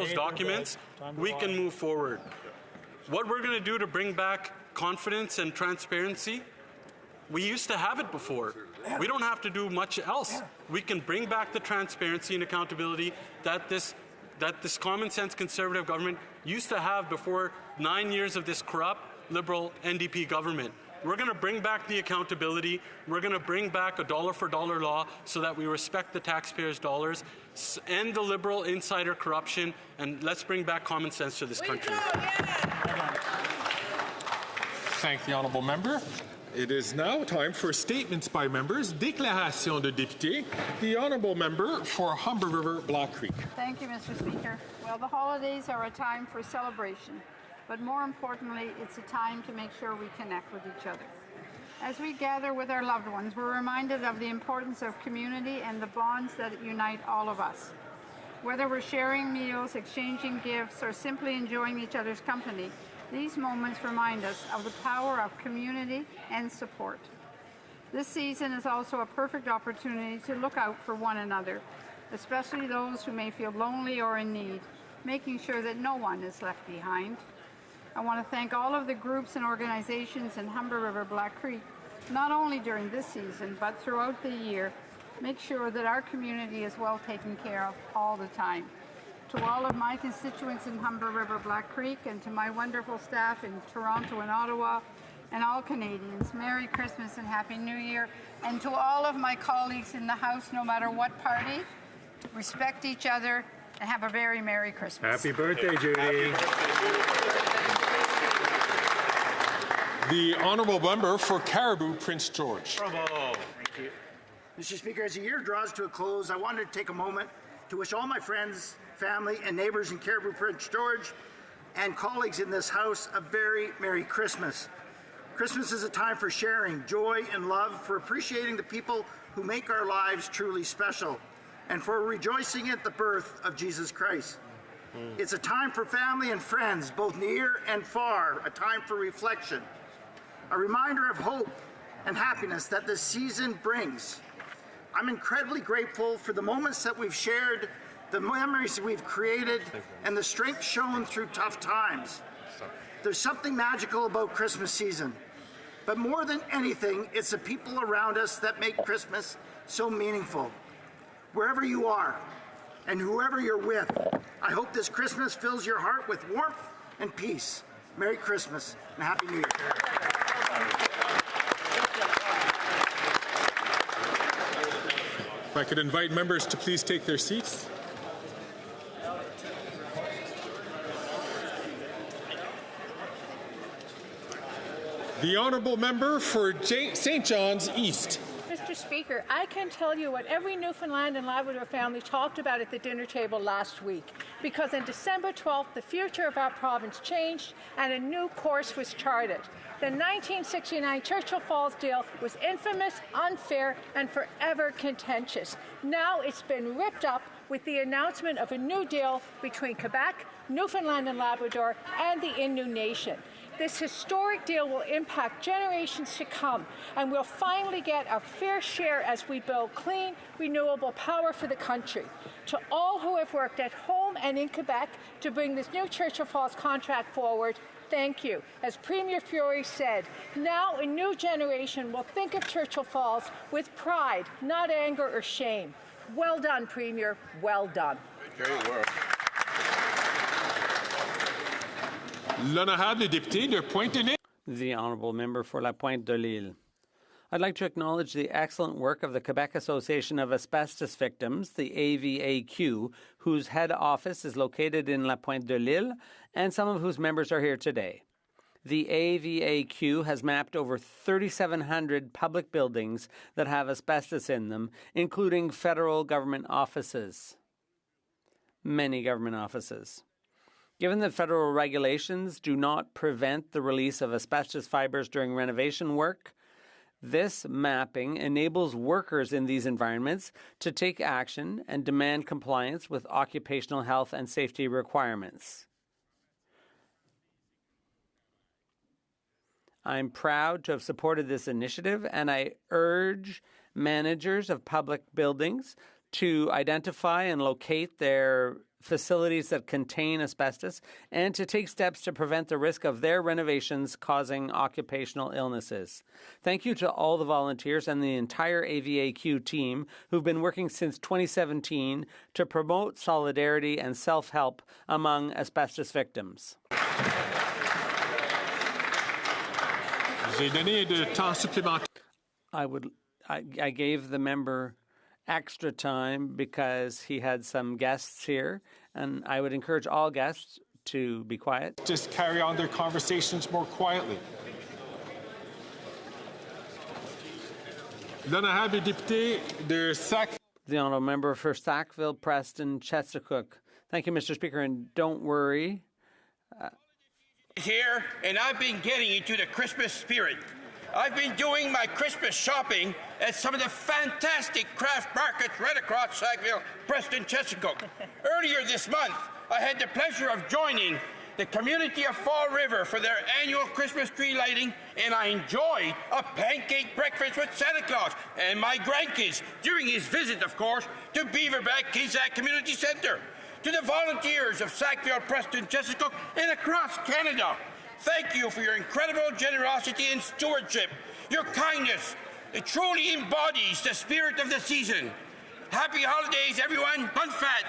those documents, we can move forward. What we're going to do to bring back confidence and transparency, we used to have it before. We don't have to do much else. We can bring back the transparency and accountability that this common sense conservative government used to have before 9 years of this corrupt Liberal NDP government. We're going to bring back the accountability. We're going to bring back a dollar for dollar law so that we respect the taxpayers' dollars, end the Liberal insider corruption, and let's bring back common sense to this country. Thank the honourable member. It is now time for statements by members. Déclaration de député. The honourable member for Humber River Black Creek. Thank you, Mr. Speaker. Well, the holidays are a time for celebration, but more importantly, it's a time to make sure we connect with each other. As we gather with our loved ones, we're reminded of the importance of community and the bonds that unite all of us. Whether we're sharing meals, exchanging gifts, or simply enjoying each other's company, these moments remind us of the power of community and support. This season is also a perfect opportunity to look out for one another, especially those who may feel lonely or in need, making sure that no one is left behind. I want to thank all of the groups and organizations in Humber River Black Creek, not only during this season, but throughout the year. Make sure that our community is well taken care of all the time. To all of my constituents in Humber River Black Creek and to my wonderful staff in Toronto and Ottawa and all Canadians, Merry Christmas and Happy New Year. And to all of my colleagues in the House, no matter what party, respect each other and have a very Merry Christmas. Happy birthday, Judy. The honourable member for Caribou, Prince George. Bravo. Thank you. Mr. Speaker, as the year draws to a close, I wanted to take a moment to wish all my friends, family, and neighbours in Caribou, Prince George, and colleagues in this House a very Merry Christmas. Christmas is a time for sharing joy and love, for appreciating the people who make our lives truly special, and for rejoicing at the birth of Jesus Christ. It's a time for family and friends, both near and far, a time for reflection, a reminder of hope and happiness that this season brings. I'm incredibly grateful for the moments that we've shared, the memories that we've created, and the strength shown through tough times. There's something magical about Christmas season, but more than anything, it's the people around us that make Christmas so meaningful. Wherever you are, and whoever you're with, I hope this Christmas fills your heart with warmth and peace. Merry Christmas and Happy New Year. If I could invite members to please take their seats. The honourable member for St. John's East. Mr. Speaker, I can tell you what every Newfoundland and Labrador family talked about at the dinner table last week, because on December 12th, the future of our province changed and a new course was charted. The 1969 Churchill Falls deal was infamous, unfair, and forever contentious. Now it's been ripped up with the announcement of a new deal between Quebec, Newfoundland and Labrador, and the Innu Nation. This historic deal will impact generations to come, and we'll finally get our fair share as we build clean, renewable power for the country. To all who have worked at home and in Quebec to bring this new Churchill Falls contract forward, thank you. As Premier Furey said, now a new generation will think of Churchill Falls with pride, not anger or shame. Well done, Premier. Well done. Great work. L'honorable député de Pointe-de-L'Île. The honourable member for La Pointe-de-L'Île. I'd like to acknowledge the excellent work of the Quebec Association of Asbestos Victims, the AVAQ, whose head office is located in La Pointe-de-L'Île, and some of whose members are here today. The AVAQ has mapped over 3,700 public buildings that have asbestos in them, including federal government offices. Many government offices. Given that federal regulations do not prevent the release of asbestos fibers during renovation work, this mapping enables workers in these environments to take action and demand compliance with occupational health and safety requirements. I'm proud to have supported this initiative, and I urge managers of public buildings to identify and locate their facilities that contain asbestos and to take steps to prevent the risk of their renovations causing occupational illnesses. Thank you to all the volunteers and the entire AVAQ team who've been working since 2017 to promote solidarity and self-help among asbestos victims. I gave the member extra time because he had some guests here, and I would encourage all guests to be quiet. Just carry on their conversations more quietly. L'honorable député de Sac. The honourable member for Sackville, Preston, Chestercook. Thank you, Mr. Speaker, and don't worry. Here, and I've been getting into the Christmas spirit. I've been doing my Christmas shopping at some of the fantastic craft markets right across Sackville, Preston, Chestercook. Earlier this month, I had the pleasure of joining the community of Fall River for their annual Christmas tree lighting, and I enjoyed a pancake breakfast with Santa Claus and my grandkids during his visit, of course, to Beaverback Kizak Community Centre. To the volunteers of Sackville, Preston, Chestercook, and across Canada, thank you for your incredible generosity and stewardship. Your kindness, it truly embodies the spirit of the season. Happy holidays, everyone. Hunt fat.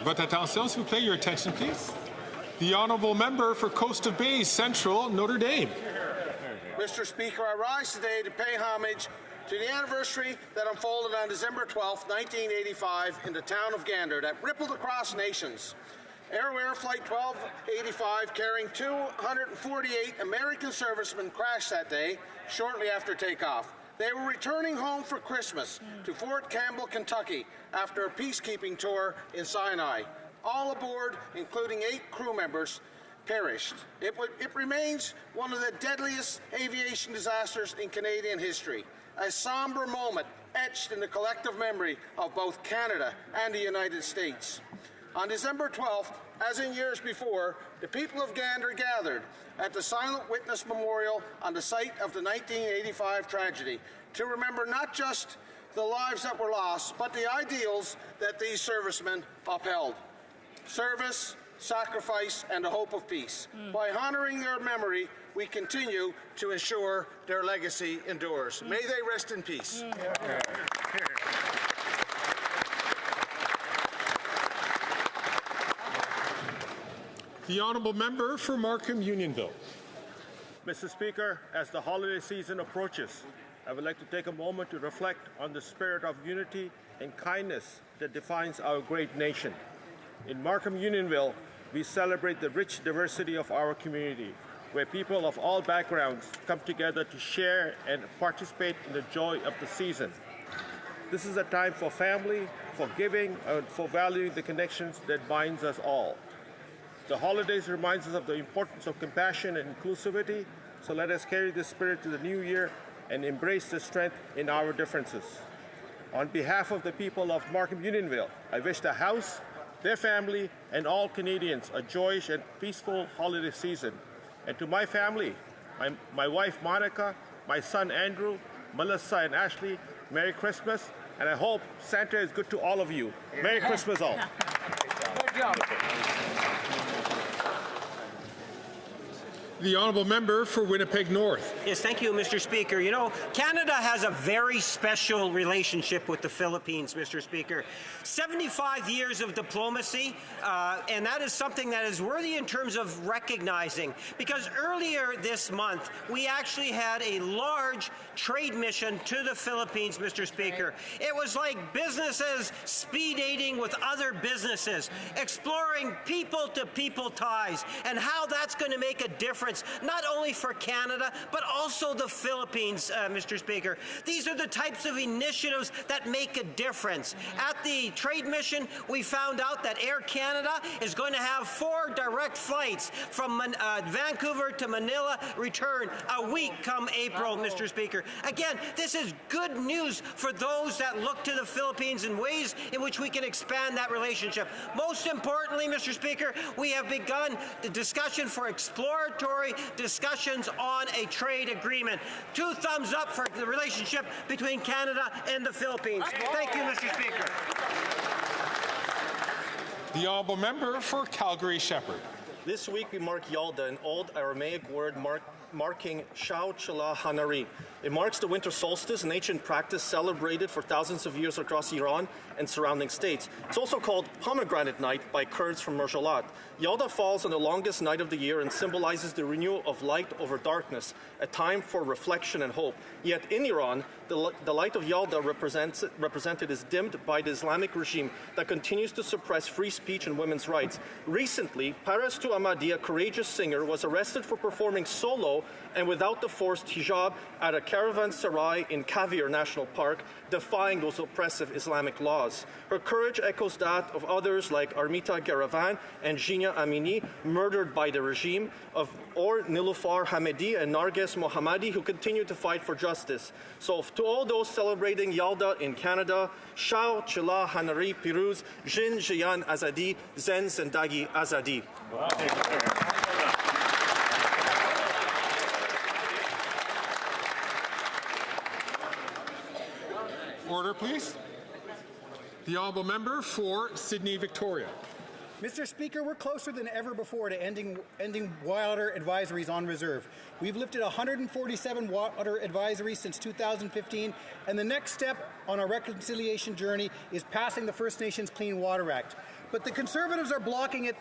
Votre attention, s'il vous plaît. Your attention, please. The honourable member for Coast of Bays Central, Notre Dame. Mr. Speaker, I rise today to pay homage to the anniversary that unfolded on December 12, 1985 in the town of Gander that rippled across nations. Air Flight 1285 carrying 248 American servicemen crashed that day shortly after takeoff. They were returning home for Christmas to Fort Campbell, Kentucky after a peacekeeping tour in Sinai. All aboard, including 8 crew members, perished. It remains one of the deadliest aviation disasters in Canadian history, a somber moment etched in the collective memory of both Canada and the United States. On December 12th, as in years before, the people of Gander gathered at the Silent Witness Memorial on the site of the 1985 tragedy to remember not just the lives that were lost, but the ideals that these servicemen upheld: service, sacrifice, and the hope of peace. By honoring their memory, we continue to ensure their legacy endures. May they rest in peace. The honourable member for Markham Unionville. Mr. Speaker, as the holiday season approaches, I would like to take a moment to reflect on the spirit of unity and kindness that defines our great nation. In Markham Unionville, we celebrate the rich diversity of our community, where people of all backgrounds come together to share and participate in the joy of the season. This is a time for family, for giving, and for valuing the connections that binds us all. The holidays reminds us of the importance of compassion and inclusivity, so let us carry this spirit to the new year and embrace the strength in our differences. On behalf of the people of Markham Unionville, I wish the House, their family, and all Canadians a joyous and peaceful holiday season. And to my family, my wife Monica, my son Andrew, Melissa and Ashley, Merry Christmas, and I hope Santa is good to all of you. Merry Christmas all. Good job. The honourable member for Winnipeg North. Yes, thank you, Mr. Speaker. You know, Canada has a very special relationship with the Philippines, Mr. Speaker. 75 years of diplomacy, and that is something that is worthy in terms of recognizing, because earlier this month, we actually had a large trade mission to the Philippines, Mr. Speaker. It was like businesses speed dating with other businesses, exploring people-to-people ties, and how that's going to make a difference not only for Canada, but also the Philippines, Mr. Speaker. These are the types of initiatives that make a difference. At the trade mission, we found out that Air Canada is going to have 4 direct flights from Vancouver to Manila return a week come April, Mr. Speaker. Again, this is good news for those that look to the Philippines in ways in which we can expand that relationship. Most importantly, Mr. Speaker, we have begun the discussion for exploratory discussions on a trade trade agreement. 2 thumbs up for the relationship between Canada and the Philippines. Thank you, Mr. Speaker. The honourable member for Calgary-Shepherd. This week we mark Yalda, an old Aramaic word marking Shao Chila Hanari. It marks the winter solstice, an ancient practice celebrated for thousands of years across Iran and surrounding states. It's also called Pomegranate Night by Kurds from Merjalat. Yalda falls on the longest night of the year and symbolizes the renewal of light over darkness, a time for reflection and hope. Yet in Iran, the light of Yalda represented is dimmed by the Islamic regime that continues to suppress free speech and women's rights. Recently, Parastu Ahmadi, a courageous singer, was arrested for performing solo and without the forced hijab at a caravanserai in Kavir National Park, defying those oppressive Islamic laws. Her courage echoes that of others like Armita Garavan and Jinia Amini, murdered by the regime, or Nilufar Hamedi and Narges Mohammadi, who continue to fight for justice. So to all those celebrating Yalda in Canada, Shao Chila Hanari Piruz, Jin Jiyan Azadi, Zen Zendagi Azadi. Wow. Order, please. The honourable member for Sydney Victoria. Mr. Speaker, we're closer than ever before to ending water advisories on reserve. We've lifted 147 water advisories since 2015, and the next step on our reconciliation journey is passing the First Nations Clean Water Act. But the Conservatives are blocking it,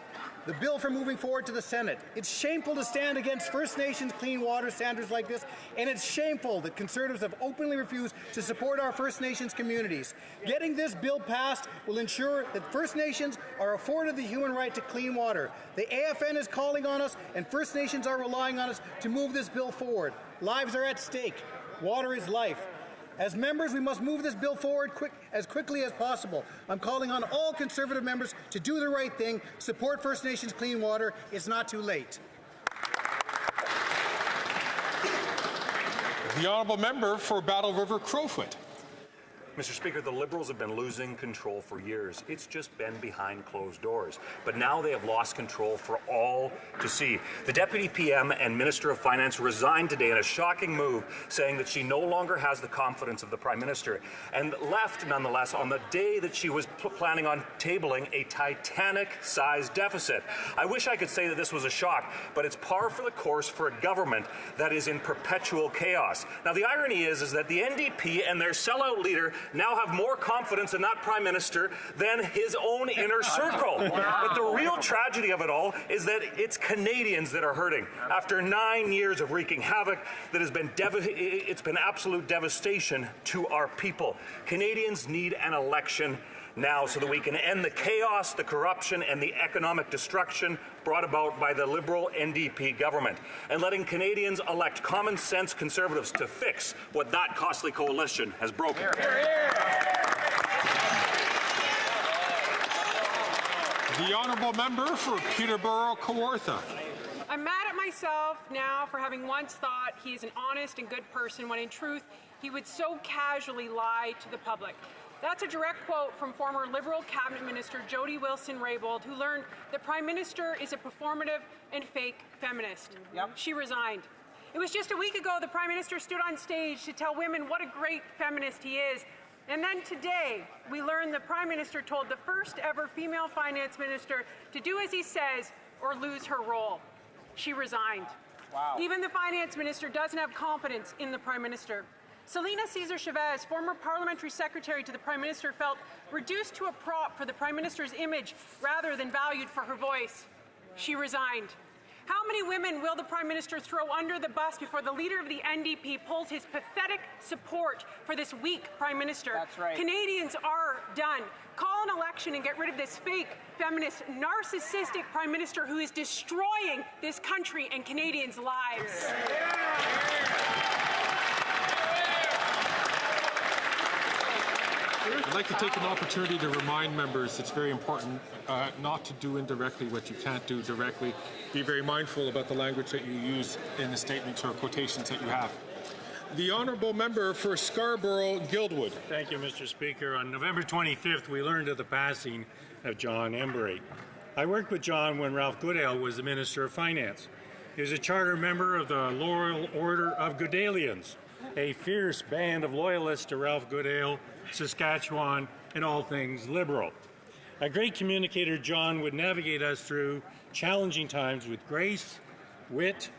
the bill from moving forward to the Senate. It's shameful to stand against First Nations clean water standards like this, and it's shameful that Conservatives have openly refused to support our First Nations communities. Getting this bill passed will ensure that First Nations are afforded the human right to clean water. The AFN is calling on us, and First Nations are relying on us to move this bill forward. Lives are at stake. Water is life. As members, we must move this bill forward as quickly as possible. I'm calling on all Conservative members to do the right thing, support First Nations clean water. It's not too late. The honourable member for Battle River Crowfoot. Mr. Speaker, the Liberals have been losing control for years. It's just been behind closed doors. But now they have lost control for all to see. The Deputy PM and Minister of Finance resigned today in a shocking move, saying that she no longer has the confidence of the Prime Minister, and left, nonetheless, on the day that she was planning on tabling a Titanic-sized deficit. I wish I could say that this was a shock, but it's par for the course for a government that is in perpetual chaos. Now, the irony is that the NDP and their sellout leader now have more confidence in that Prime Minister than his own inner circle. Wow. But the real tragedy of it all is that it's Canadians that are hurting. After 9 years of wreaking havoc, that has been it's been absolute devastation to our people. Canadians need an election now so that we can end the chaos, the corruption, and the economic destruction brought about by the Liberal NDP government, and letting Canadians elect common sense Conservatives to fix what that costly coalition has broken. The honourable member for Peterborough-Kawartha. I'm mad at myself now for having once thought he is an honest and good person when in truth he would so casually lie to the public. That's a direct quote from former Liberal Cabinet Minister Jody Wilson-Raybould, who learned the Prime Minister is a performative and fake feminist. Yep. She resigned. It was just a week ago the Prime Minister stood on stage to tell women what a great feminist he is. And then today, we learned the Prime Minister told the first ever female finance minister to do as he says or lose her role. She resigned. Wow. Even the finance minister doesn't have confidence in the Prime Minister. Selena Cesar Chavez, former parliamentary secretary to the Prime Minister, felt reduced to a prop for the Prime Minister's image rather than valued for her voice. She resigned. How many women will the Prime Minister throw under the bus before the leader of the NDP pulls his pathetic support for this weak Prime Minister? That's right. Canadians are done. Call an election and get rid of this fake, feminist, narcissistic Prime Minister who is destroying this country and Canadians' lives. I'd like to take an opportunity to remind members it's very important not to do indirectly what you can't do directly. Be very mindful about the language that you use in the statements or quotations that you have. The honourable member for Scarborough-Guildwood. Thank you, Mr. Speaker. On November 25th, we learned of the passing of John Embury. I worked with John when Ralph Goodale was the Minister of Finance. He was a charter member of the Loyal Order of Goodalians, a fierce band of loyalists to Ralph Goodale, Saskatchewan, and all things liberal. A great communicator, John would navigate us through challenging times with grace, wit,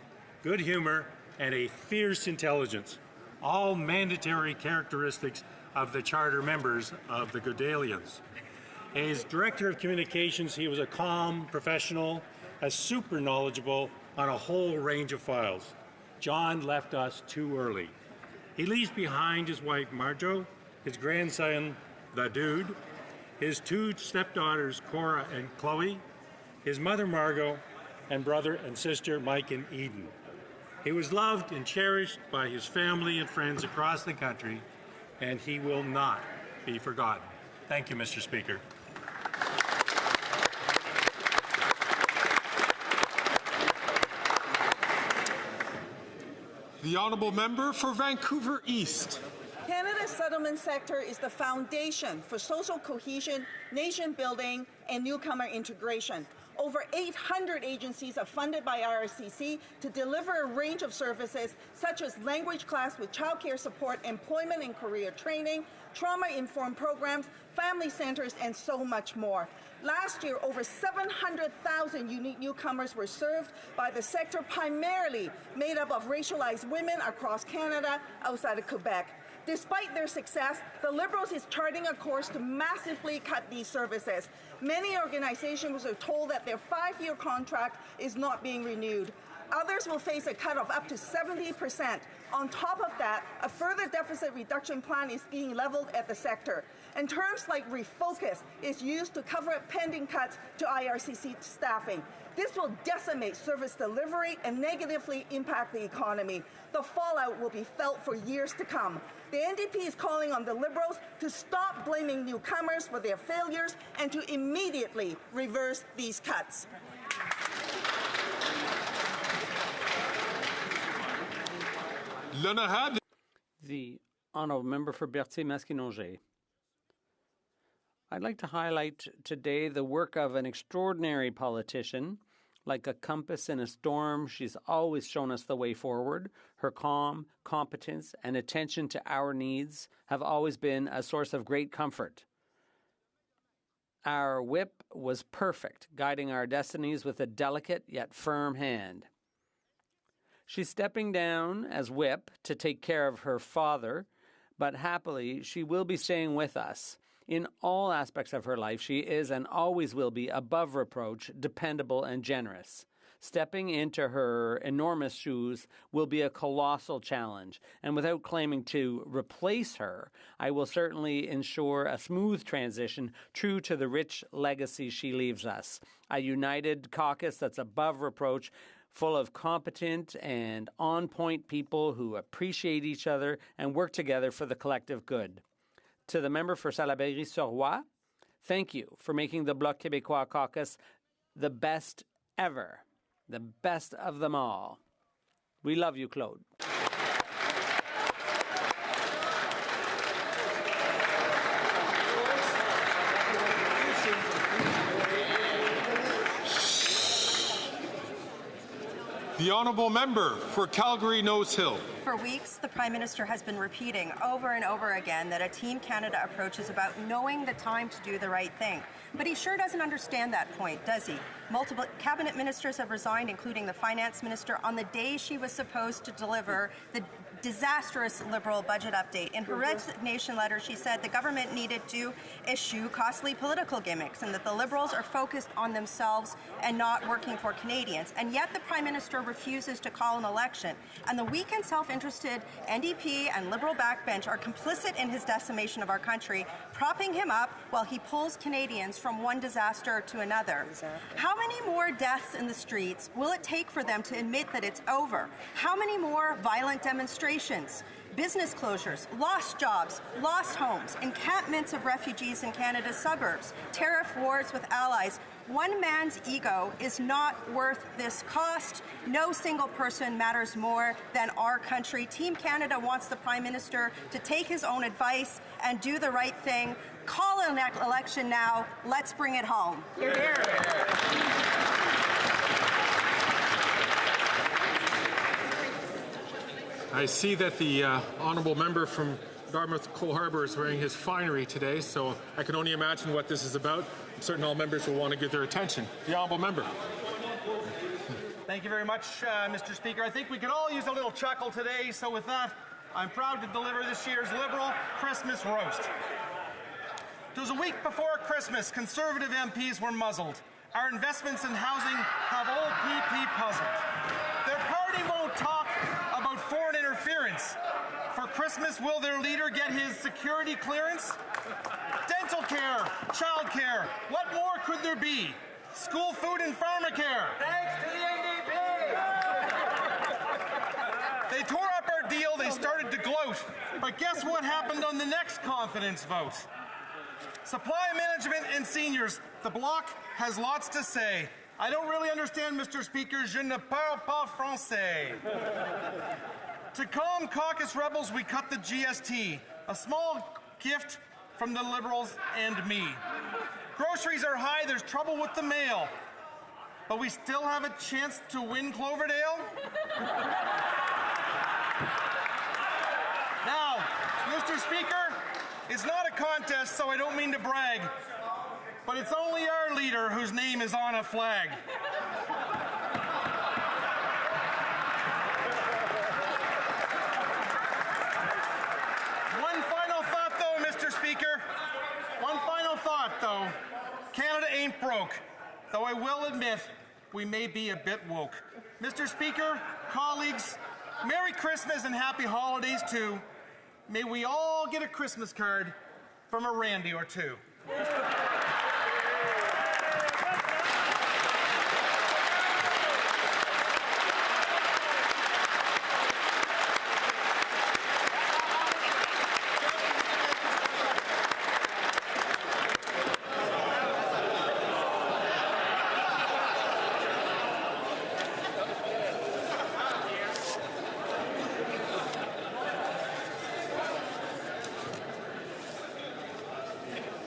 good humor, and a fierce intelligence, all mandatory characteristics of the charter members of the Goodalians. As Director of Communications, he was a calm professional, super knowledgeable on a whole range of files. John left us too early. He leaves behind his wife Marjo, his grandson, the Dude, his two stepdaughters, Cora and Chloe, his mother Margot, and brother and sister Mike and Eden. He was loved and cherished by his family and friends across the country, and he will not be forgotten. Thank you, Mr. Speaker. The Honourable Member for Vancouver East. Canada's settlement sector is the foundation for social cohesion, nation building, and newcomer integration. Over 800 agencies are funded by IRCC to deliver a range of services such as language class with childcare support, employment and career training, trauma-informed programs, family centers, and so much more. Last year, over 700,000 unique newcomers were served by the sector, primarily made up of racialized women across Canada outside of Quebec. Despite their success, the Liberals is charting a course to massively cut these services. Many organizations are told that their 5-year contract is not being renewed. Others will face a cut of up to 70%. On top of that, a further deficit reduction plan is being leveled at the sector. And terms like refocus is used to cover up pending cuts to IRCC staffing. This will decimate service delivery and negatively impact the economy. The fallout will be felt for years to come. The NDP is calling on the Liberals to stop blaming newcomers for their failures and to immediately reverse these cuts. The Honourable Member for Berthier-Maskinongé. I'd like to highlight today the work of an extraordinary politician. Like a compass in a storm, she's always shown us the way forward. Her calm, competence, and attention to our needs have always been a source of great comfort. Our whip was perfect, guiding our destinies with a delicate yet firm hand. She's stepping down as whip to take care of her father, but happily she will be staying with us. In all aspects of her life, she is and always will be above reproach, dependable and generous. Stepping into her enormous shoes will be a colossal challenge, and without claiming to replace her, I will certainly ensure a smooth transition true to the rich legacy she leaves us. A united caucus that's above reproach, full of competent and on-point people who appreciate each other and work together for the collective good. To the member for Salaberry-sur-Roi, thank you for making the Bloc Québécois caucus the best ever, the best of them all. We love you, Claude. The Honourable Member for Calgary-Nose Hill. For weeks, the Prime Minister has been repeating over and over again that a Team Canada approach is about knowing the time to do the right thing. But he sure doesn't understand that point, does he? Multiple cabinet ministers have resigned, including the finance minister, on the day she was supposed to deliver the disastrous Liberal budget update. In her resignation letter, she said the government needed to issue costly political gimmicks and that the Liberals are focused on themselves and not working for Canadians. And yet the Prime Minister refuses to call an election. And the weak and self-interested NDP and Liberal backbench are complicit in his decimation of our country, propping him up while he pulls Canadians from one disaster to another. How many more deaths in the streets will it take for them to admit that it's over? How many more violent demonstrations, business closures, lost jobs, lost homes, encampments of refugees in Canada's suburbs, tariff wars with allies? One man's ego is not worth this cost. No single person matters more than our country. Team Canada wants the Prime Minister to take his own advice and do the right thing. Call an election now. Let's bring it home. You're here. I see that the honourable member from Dartmouth Cole Harbour is wearing his finery today, so I can only imagine what this is about. I'm certain all members will want to give their attention. The honourable member. Thank you very much, Mr. Speaker. I think we could all use a little chuckle today, so with that, I'm proud to deliver this year's Liberal Christmas roast. It was a week before Christmas. Conservative MPs were muzzled. Our investments in housing have old PP puzzled. Their party won't talk about foreign interference. For Christmas, will their leader get his security clearance? Dental care, child care, what more could there be? School food and pharmacare. Thanks to the NDP! They tore up our deal, they started to gloat. But guess what happened on the next confidence vote? Supply management and seniors. The Bloc has lots to say. I don't really understand, Mr. Speaker. Je ne parle pas français. To calm caucus rebels, we cut the GST. A small gift from the Liberals and me. Groceries are high, there's trouble with the mail. But we still have a chance to win Cloverdale? Now, Mr. Speaker, it's not a contest, so I don't mean to brag, but it's only our leader whose name is on a flag. One final thought, though, Mr. Speaker. One final thought, though. Canada ain't broke, though I will admit we may be a bit woke. Mr. Speaker, colleagues, Merry Christmas and Happy Holidays, too. May we all get a Christmas card from a Randy or two.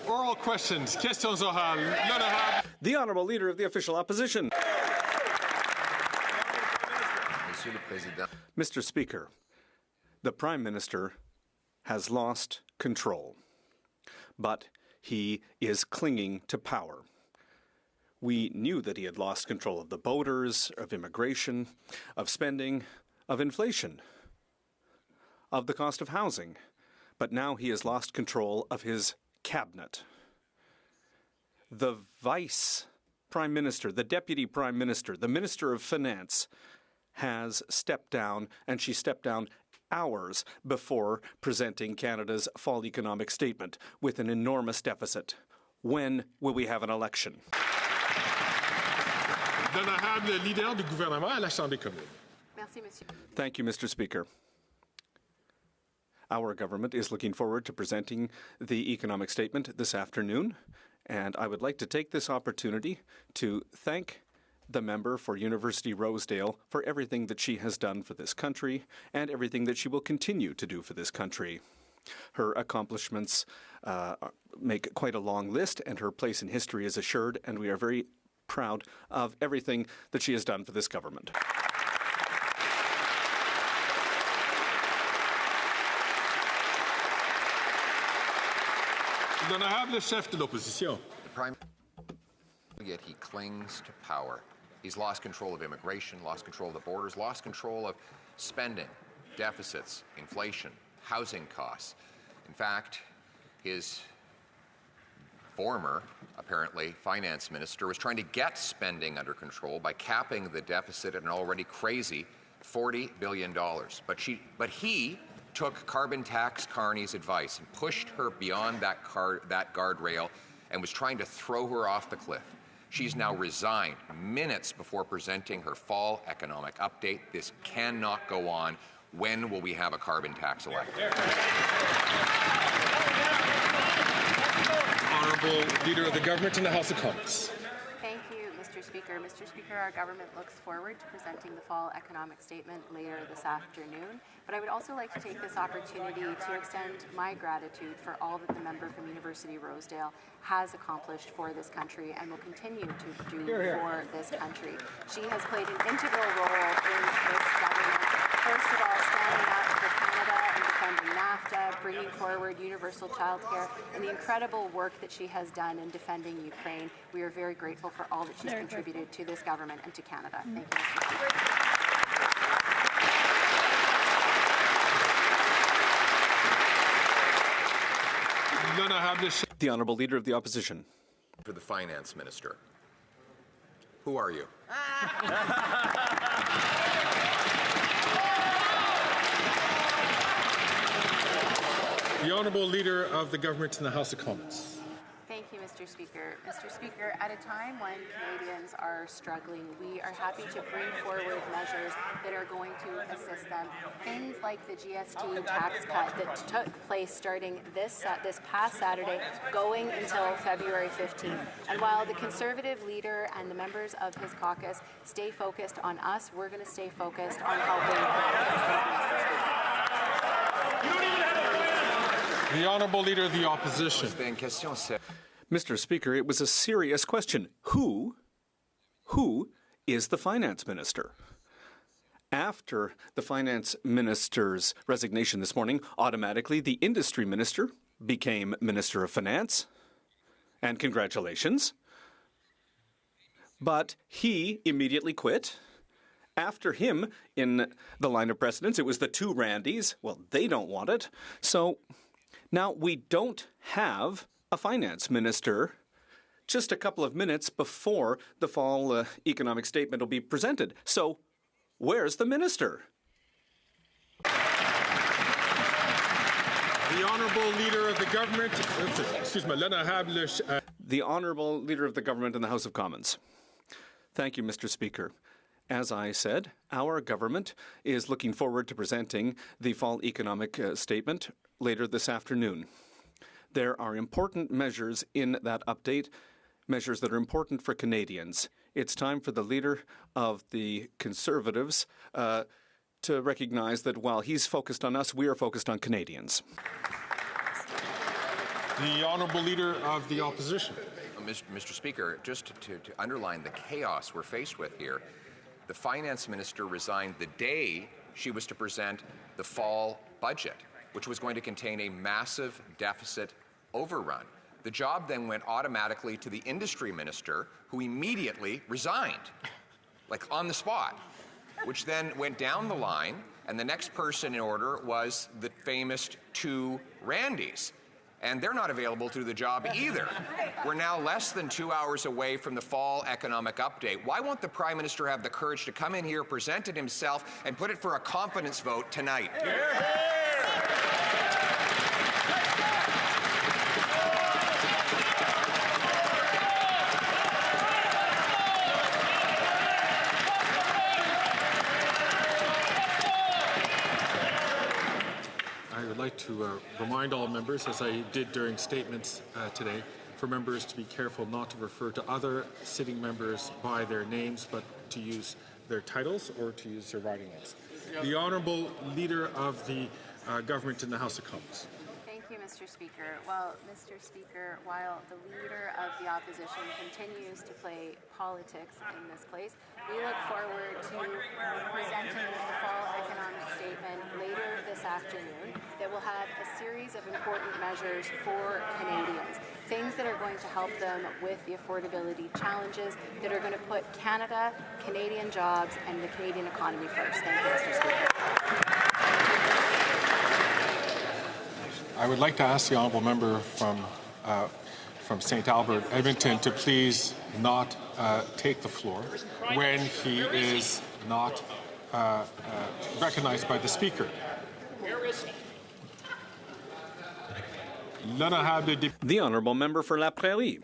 Oral questions. Questions orales. L'honorable. The Honourable Leader of the Official Opposition. Mr. Speaker, the Prime Minister has lost control, but he is clinging to power. We knew that he had lost control of the borders, of immigration, of spending, of inflation, of the cost of housing, but now he has lost control of his cabinet. The Vice Prime Minister, the Deputy Prime Minister, the Minister of Finance has stepped down, and she stepped down hours before presenting Canada's fall economic statement with an enormous deficit. When will we have an election? L'honorable leader du gouvernement à la Chambre des communes. Thank you, Mr. Speaker. Our government is looking forward to presenting the economic statement this afternoon, and I would like to take this opportunity to thank the member for University Rosedale for everything that she has done for this country and everything that she will continue to do for this country. Her accomplishments make quite a long list, and her place in history is assured, and we are very proud of everything that she has done for this government. L'honorable chef de l'opposition. The Prime Yet he clings to power. He's lost control of immigration, lost control of the borders, lost control of spending, deficits, inflation, housing costs. In fact, his former, apparently, finance minister was trying to get spending under control by capping the deficit at an already crazy $40 billion. But he took carbon tax Carney's advice and pushed her beyond that guardrail and was trying to throw her off the cliff. She's now resigned minutes before presenting her fall economic update. This cannot go on. When will we have a carbon tax elected? Honourable Leader of the Government in the House of Commons. Thank you, Mr. Speaker. Mr. Speaker, our government looks forward to presenting the fall economic statement later this afternoon. But I would also like to take this opportunity to extend my gratitude for all that the member from University Rosedale has accomplished for this country and will continue to do for this country. She has played an integral role in this government first of all, standing up for Canada and defending NAFTA, bringing forward universal childcare, and the incredible work that she has done in defending Ukraine. We are very grateful for all that she's contributed to this government and to Canada. Thank you, Mr. Speaker. The Honourable Leader of the Opposition. For the Finance Minister. Who are you? The Honourable Leader of the Government in the House of Commons. Thank you, Mr. Speaker. Mr. Speaker, at a time when Canadians are struggling, we are happy to bring forward measures that are going to assist them. Things like the GST tax cut that took place starting this past Saturday, going until February 15th. And while the Conservative leader and the members of his caucus stay focused on us, we're going to stay focused on helping The Honourable Leader of the Opposition. Mr. Speaker, it was a serious question. Who is the Finance Minister? After the Finance Minister's resignation this morning, automatically the Industry Minister became Minister of Finance. And congratulations. But he immediately quit. After him, in the line of precedence, it was the two Randys. Well, they don't want it. So now we don't have a finance minister just a couple of minutes before the fall economic statement will be presented. So where's the minister? The Honourable Leader of the Government, the Honourable Leader of the Government in the House of Commons. Thank you, Mr. Speaker. As I said, our government is looking forward to presenting the fall economic statement later this afternoon. There are important measures in that update, measures that are important for Canadians. It's time for the Leader of the Conservatives to recognize that while he's focused on us, we are focused on Canadians. The Honourable Leader of the Opposition. Mr. Speaker, just to underline the chaos we're faced with here, the Finance Minister resigned the day she was to present the fall budget, which was going to contain a massive deficit overrun. The job then went automatically to the Industry Minister, who immediately resigned, like on the spot, which then went down the line, and the next person in order was the famous two Randys. And they're not available to do the job either. We're now less than 2 hours away from the fall economic update. Why won't the Prime Minister have the courage to come in here, present it himself, and put it for a confidence vote tonight? I would like to remind all members, as I did during statements today, for members to be careful not to refer to other sitting members by their names, but to use their titles or to use their writing names. The Honourable Leader of the Government in the House of Commons. Thank you, Mr. Speaker. Well, Mr. Speaker, while the Leader of the Opposition continues to play politics in this place, we look forward to presenting the fall economic statement later this afternoon that will have a series of important measures for Canadians, things that are going to help them with the affordability challenges, that are going to put Canada, Canadian jobs, and the Canadian economy first. Thank you, Mr. Speaker. I would like to ask the honourable member from St. Albert, Edmonton, to please not take the floor when he is not recognized by the Speaker. The Honourable Member for La Prairie.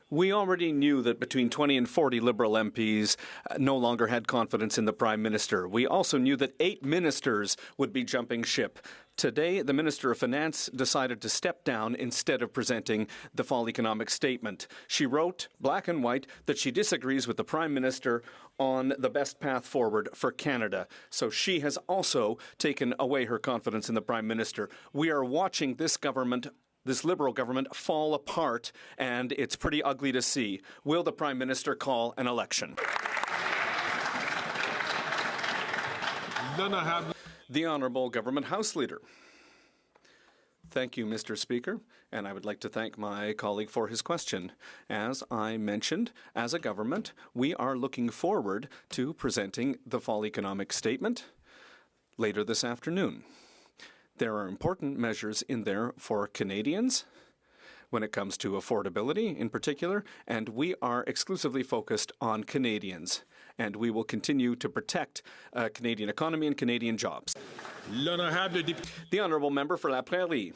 We already knew that between 20 and 40 Liberal MPs no longer had confidence in the Prime Minister. We also knew that 8 ministers would be jumping ship. Today, the Minister of Finance decided to step down instead of presenting the fall economic statement. She wrote, black and white, that she disagrees with the Prime Minister on the best path forward for Canada. So she has also taken away her confidence in the Prime Minister. We are watching this government, this Liberal government, fall apart, and it's pretty ugly to see. Will the Prime Minister call an election? The Honourable Government House Leader. Thank you, Mr. Speaker, and I would like to thank my colleague for his question. As I mentioned, as a government, we are looking forward to presenting the Fall Economic Statement later this afternoon. There are important measures in there for Canadians when it comes to affordability in particular, and we are exclusively focused on Canadians, and we will continue to protect Canadian economy and Canadian jobs. The Honourable Member for La Prairie.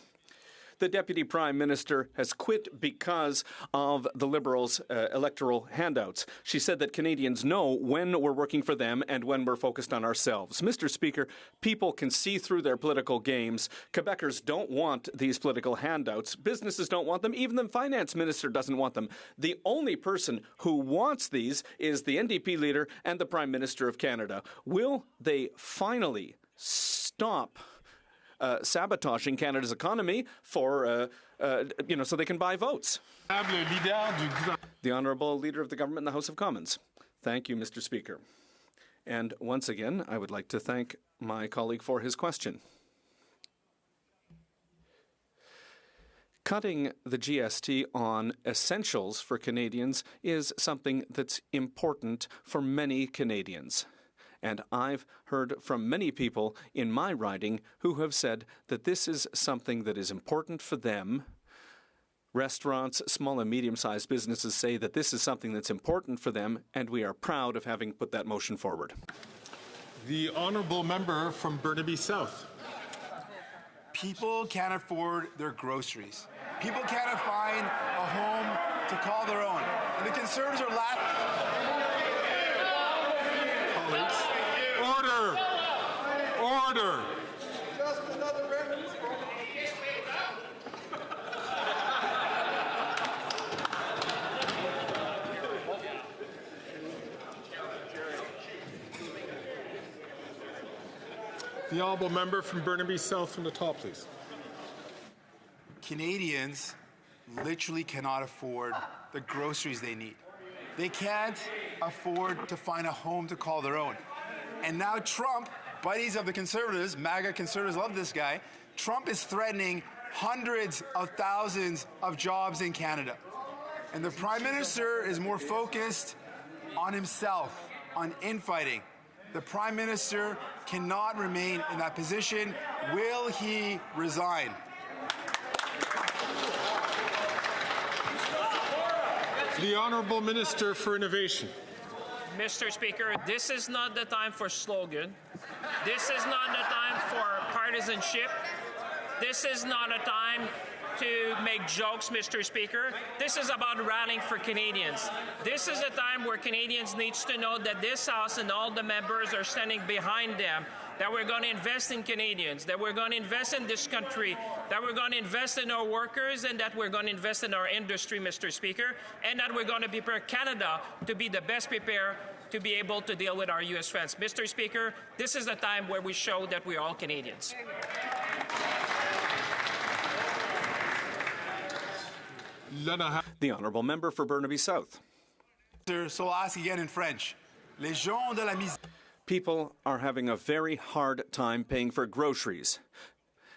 The Deputy Prime Minister has quit because of the Liberals' electoral handouts. She said that Canadians know when we're working for them and when we're focused on ourselves. Mr. Speaker, people can see through their political games. Quebecers don't want these political handouts. Businesses don't want them. Even the Finance Minister doesn't want them. The only person who wants these is the NDP leader and the Prime Minister of Canada. Will they finally stop sabotaging Canada's economy for, so they can buy votes? The Honourable Leader of the Government in the House of Commons. Thank you, Mr. Speaker. And once again, I would like to thank my colleague for his question. Cutting the GST on essentials for Canadians is something that's important for many Canadians. And I've heard from many people in my riding who have said that this is something that is important for them. Restaurants, small and medium-sized businesses say that this is something that's important for them, and we are proud of having put that motion forward. The Honourable Member from Burnaby South. People can't afford their groceries. People can't find a home to call their own. And the Conservatives are laughing. Order! Order! Just another reference. The Honourable Member from Burnaby South from the top, please. Canadians literally cannot afford the groceries they need. They can't afford to find a home to call their own. And now Trump, buddies of the Conservatives, MAGA Conservatives love this guy, Trump is threatening hundreds of thousands of jobs in Canada. And the Prime Minister is more focused on himself, on infighting. The Prime Minister cannot remain in that position. Will he resign? The Honourable Minister for Innovation. Mr. Speaker, this is not the time for slogan. This is not the time for partisanship. This is not a time to make jokes, Mr. Speaker. This is about rallying for Canadians. This is a time where Canadians need to know that this House and all the members are standing behind them, that we're going to invest in Canadians, that we're going to invest in this country, that we're going to invest in our workers, and that we're going to invest in our industry, Mr. Speaker, and that we're going to prepare Canada to be the best prepared to be able to deal with our U.S. friends. Mr. Speaker, this is a time where we show that we're all Canadians. The Honourable Member for Burnaby South. So I'll ask again in French. Les gens de la misère. People are having a very hard time paying for groceries.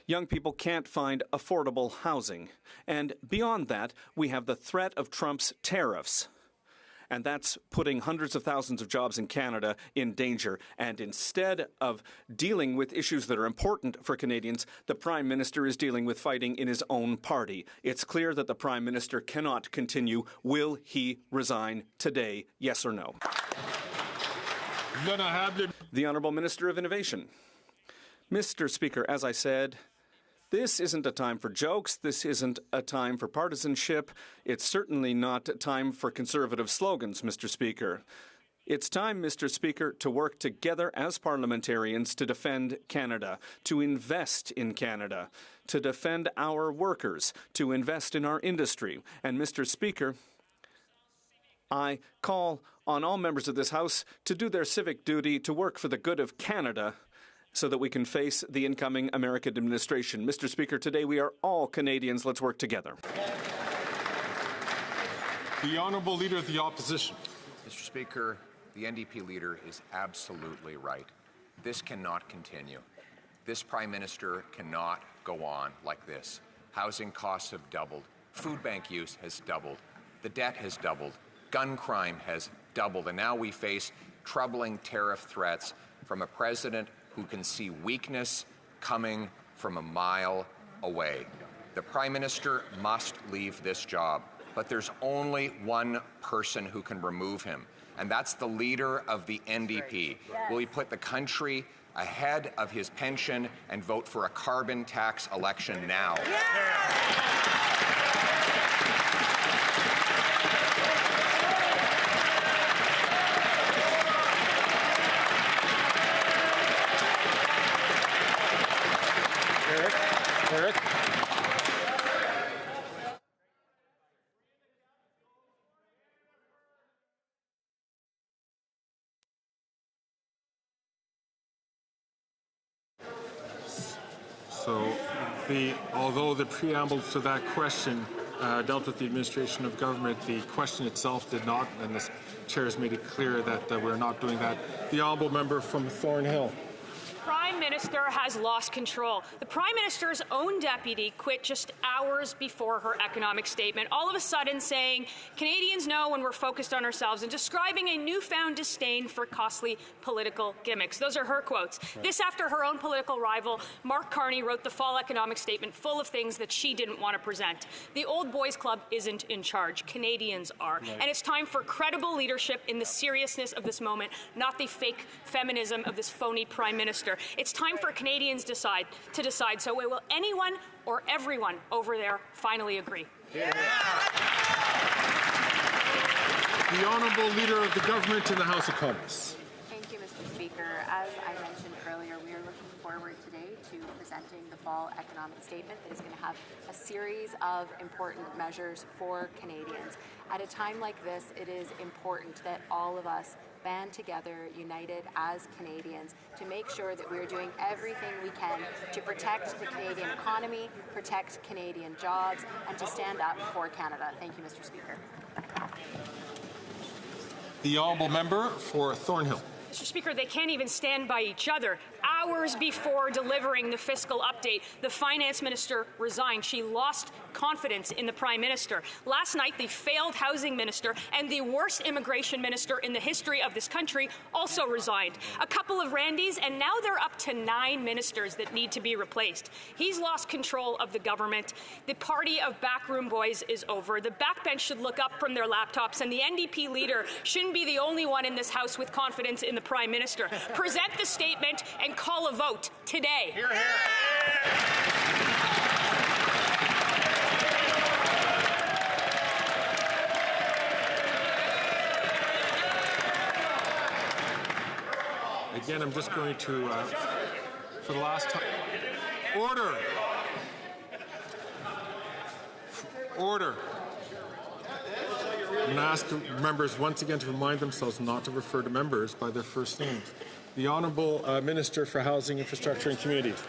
Young people can't find affordable housing. And beyond that, we have the threat of Trump's tariffs. And that's putting hundreds of thousands of jobs in Canada in danger. And instead of dealing with issues that are important for Canadians, the Prime Minister is dealing with fighting in his own party. It's clear that the Prime Minister cannot continue. Will he resign today, yes or no? The Honourable Minister of Innovation. Mr. Speaker, as I said, this isn't a time for jokes. This isn't a time for partisanship. It's certainly not a time for conservative slogans, Mr. Speaker. It's time, Mr. Speaker, to work together as parliamentarians to defend Canada, to invest in Canada, to defend our workers, to invest in our industry. And, Mr. Speaker, I call on all members of this House to do their civic duty to work for the good of Canada so that we can face the incoming American administration. Mr. Speaker, today we are all Canadians. Let's work together. The Honourable Leader of the Opposition. Mr. Speaker, the NDP leader is absolutely right. This cannot continue. This Prime Minister cannot go on like this. Housing costs have doubled. Food bank use has doubled. The debt has doubled. Gun crime has doubled. And now we face troubling tariff threats from a president who can see weakness coming from a mile away. The Prime Minister must leave this job, but there's only one person who can remove him, and that's the leader of the NDP. Yes. Will he put the country ahead of his pension and vote for a carbon tax election now? Eric? So, although the preamble to that question dealt with the administration of government, the question itself did not, and the chair has made it clear that we're not doing that. The honourable member from Thornhill. Prime Minister has lost control. The Prime Minister's own deputy quit just hours before her economic statement, all of a sudden saying, Canadians know when we're focused on ourselves, and describing a newfound disdain for costly political gimmicks. Those are her quotes. Right. This after her own political rival, Mark Carney, wrote the fall economic statement full of things that she didn't want to present. The old boys club isn't in charge. Canadians are. Right. And it's time for credible leadership in the seriousness of this moment, not the fake feminism of this phony Prime Minister. It's time for Canadians to decide. So will anyone or everyone over there finally agree? Yeah. The Honourable Leader of the Government in the House of Commons. Thank you, Mr. Speaker. As I mentioned earlier, we are looking forward today to presenting the fall economic statement that is going to have a series of important measures for Canadians. At a time like this, it is important that all of us band together, united as Canadians, to make sure that we're doing everything we can to protect the Canadian economy, protect Canadian jobs, and to stand up for Canada. Thank you, Mr. Speaker. The honourable member for Thornhill. Mr. Speaker, they can't even stand by each other. Hours before delivering the fiscal update, the finance minister resigned. She lost confidence in the Prime Minister. Last night, the failed housing minister and the worst immigration minister in the history of this country also resigned. A couple of Randys, and now they're up to 9 ministers that need to be replaced. He's lost control of the government. The party of backroom boys is over. The backbench should look up from their laptops, and the NDP leader shouldn't be the only one in this House with confidence in the Prime Minister. Present the statement and call a vote today. Hear, hear. Again, I'm just going to, for the last time, order. Order. I'm going to ask members once again to remind themselves not to refer to members by their first names. The Honourable Minister for Housing, Infrastructure and Communities.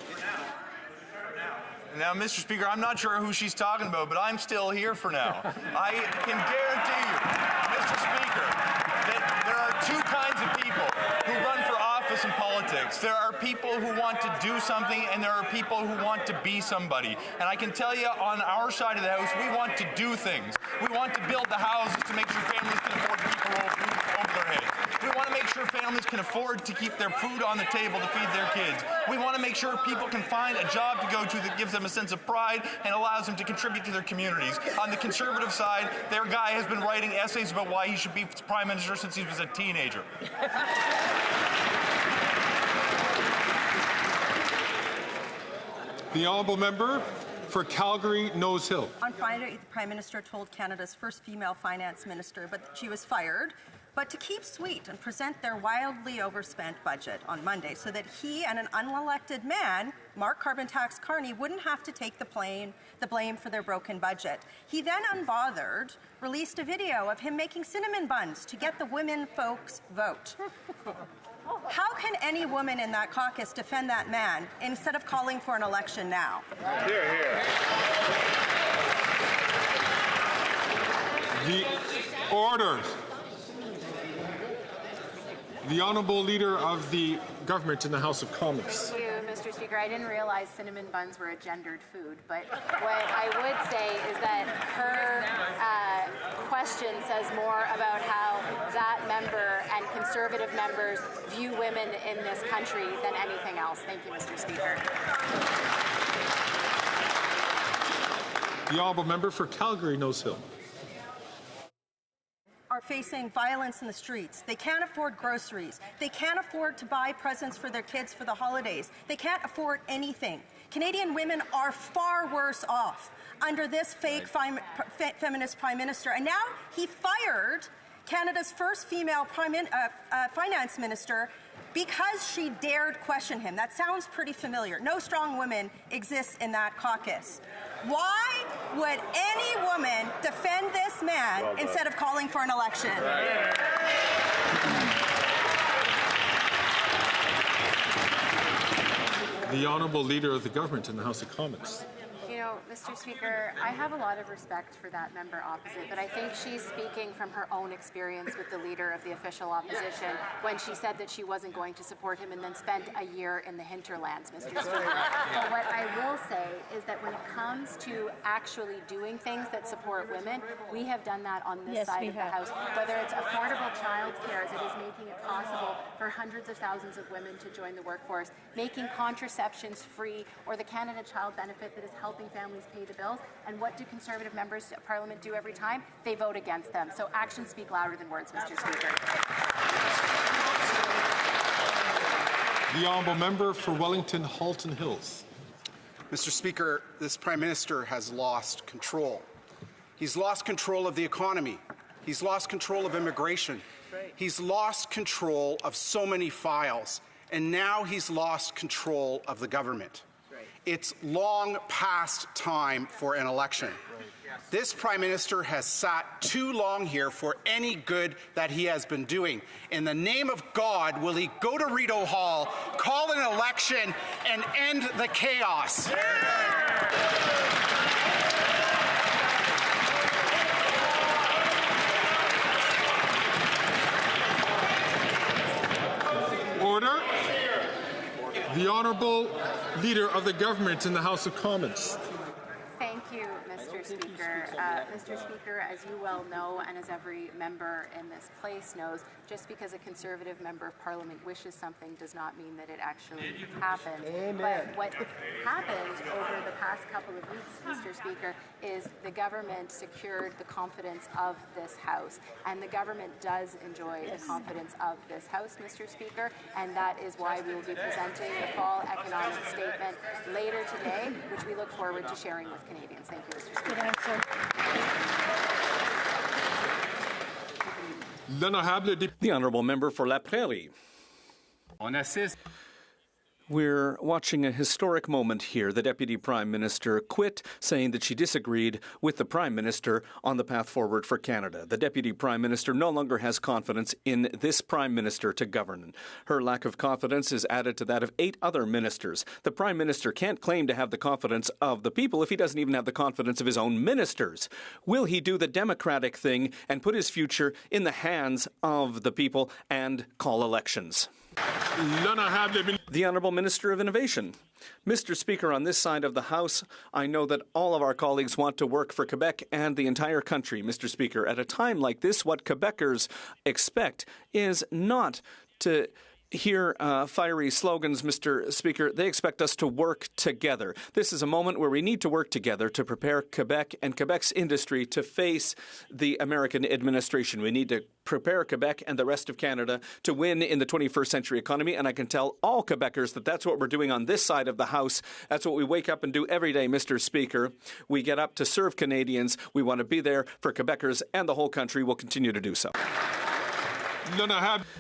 Now, Mr. Speaker, I'm not sure who she's talking about, but I'm still here for now. I can guarantee you, Mr. Speaker, that there are two kinds of people who run for office in politics. There are people who want to do something, and there are people who want to be somebody. And I can tell you, on our side of the House, we want to do things. We want to build the houses to make sure families can afford to keep a roof over their heads. We want to make sure families can afford to keep their food on the table to feed their kids. We want to make sure people can find a job to go to that gives them a sense of pride and allows them to contribute to their communities. On the Conservative side, their guy has been writing essays about why he should be Prime Minister since he was a teenager. The Honourable Member for Calgary Nose Hill. On Friday, the Prime Minister told Canada's first female finance minister but she was fired, but to keep sweet and present their wildly overspent budget on Monday so that he and an unelected man, Mark Carbon Tax Carney, wouldn't have to take the blame for their broken budget. He then, unbothered, released a video of him making cinnamon buns to get the women folks vote. How can any woman in that caucus defend that man instead of calling for an election now? Hear, hear. The order. The Honourable Leader of the Government in the House of Commons. Thank you, Mr. Speaker. I didn't realize cinnamon buns were a gendered food, but what I would say is that her question says more about how that member and Conservative members view women in this country than anything else. Thank you, Mr. Speaker. The honourable member for Calgary Nose Hill are facing violence in the streets. They can't afford groceries. They can't afford to buy presents for their kids for the holidays. They can't afford anything. Canadian women are far worse off under this fake feminist Prime Minister. And now he fired Canada's first female finance minister because she dared question him. That sounds pretty familiar. No strong woman exists in that caucus. Why would any woman defend this man instead of calling for an election? The Honourable Leader of the Government in the House of Commons. You know, Mr. Speaker, I have a lot of respect for that member opposite, but I think she's speaking from her own experience with the Leader of the official opposition when she said that she wasn't going to support him and then spent a year in the hinterlands, Mr. Speaker. But what I will say is that when it comes to actually doing things that support women, we have done that on this side of the House. Whether it's affordable childcare that is making it possible for hundreds of thousands of women to join the workforce, making contraceptions free, or the Canada Child Benefit that is helping families pay the bills. And what do Conservative members of Parliament do every time? They vote against them. So actions speak louder than words, Mr. Speaker. The honourable member for Wellington Halton Hills. Mr. Speaker, this Prime Minister has lost control. He's lost control of the economy. He's lost control of immigration. He's lost control of so many files. And now he's lost control of the government. It's long past time for an election. This Prime Minister has sat too long here for any good that he has been doing. In the name of God, will he go to Rideau Hall, call an election, and end the chaos? Order. The Honourable Leader of the Government in the House of Commons. Thank you, Mr. Speaker. Mr. Speaker, as you well know, and as every member in this place knows, just because a Conservative member of Parliament wishes something does not mean that it actually happens. Amen. But what happened over the past couple of weeks, Mr. Speaker, is the government secured the confidence of this House. And the government does enjoy the confidence of this House, Mr. Speaker, and that is why we will be presenting the fall economic statement later today, which we look forward to sharing with Canadians. Thank you, Mr. Speaker. Good answer. The Honourable Member for La Prairie. We're watching a historic moment here. The Deputy Prime Minister quit, saying that she disagreed with the Prime Minister on the path forward for Canada. The Deputy Prime Minister no longer has confidence in this Prime Minister to govern. Her lack of confidence is added to that of 8 other ministers. The Prime Minister can't claim to have the confidence of the people if he doesn't even have the confidence of his own ministers. Will he do the democratic thing and put his future in the hands of the people and call elections? The Honourable Minister of Innovation. Mr. Speaker, on this side of the House, I know that all of our colleagues want to work for Quebec and the entire country, Mr. Speaker. At a time like this, what Quebecers expect is not to hear fiery slogans, Mr. Speaker. They expect us to work together. This is a moment where we need to work together to prepare Quebec and Quebec's industry to face the American administration. We need to prepare Quebec and the rest of Canada to win in the 21st century economy, and I can tell all Quebecers that that's what we're doing on this side of the House. That's what we wake up and do every day, Mr. Speaker. We get up to serve Canadians. We want to be there for Quebecers and the whole country. We'll continue to do so.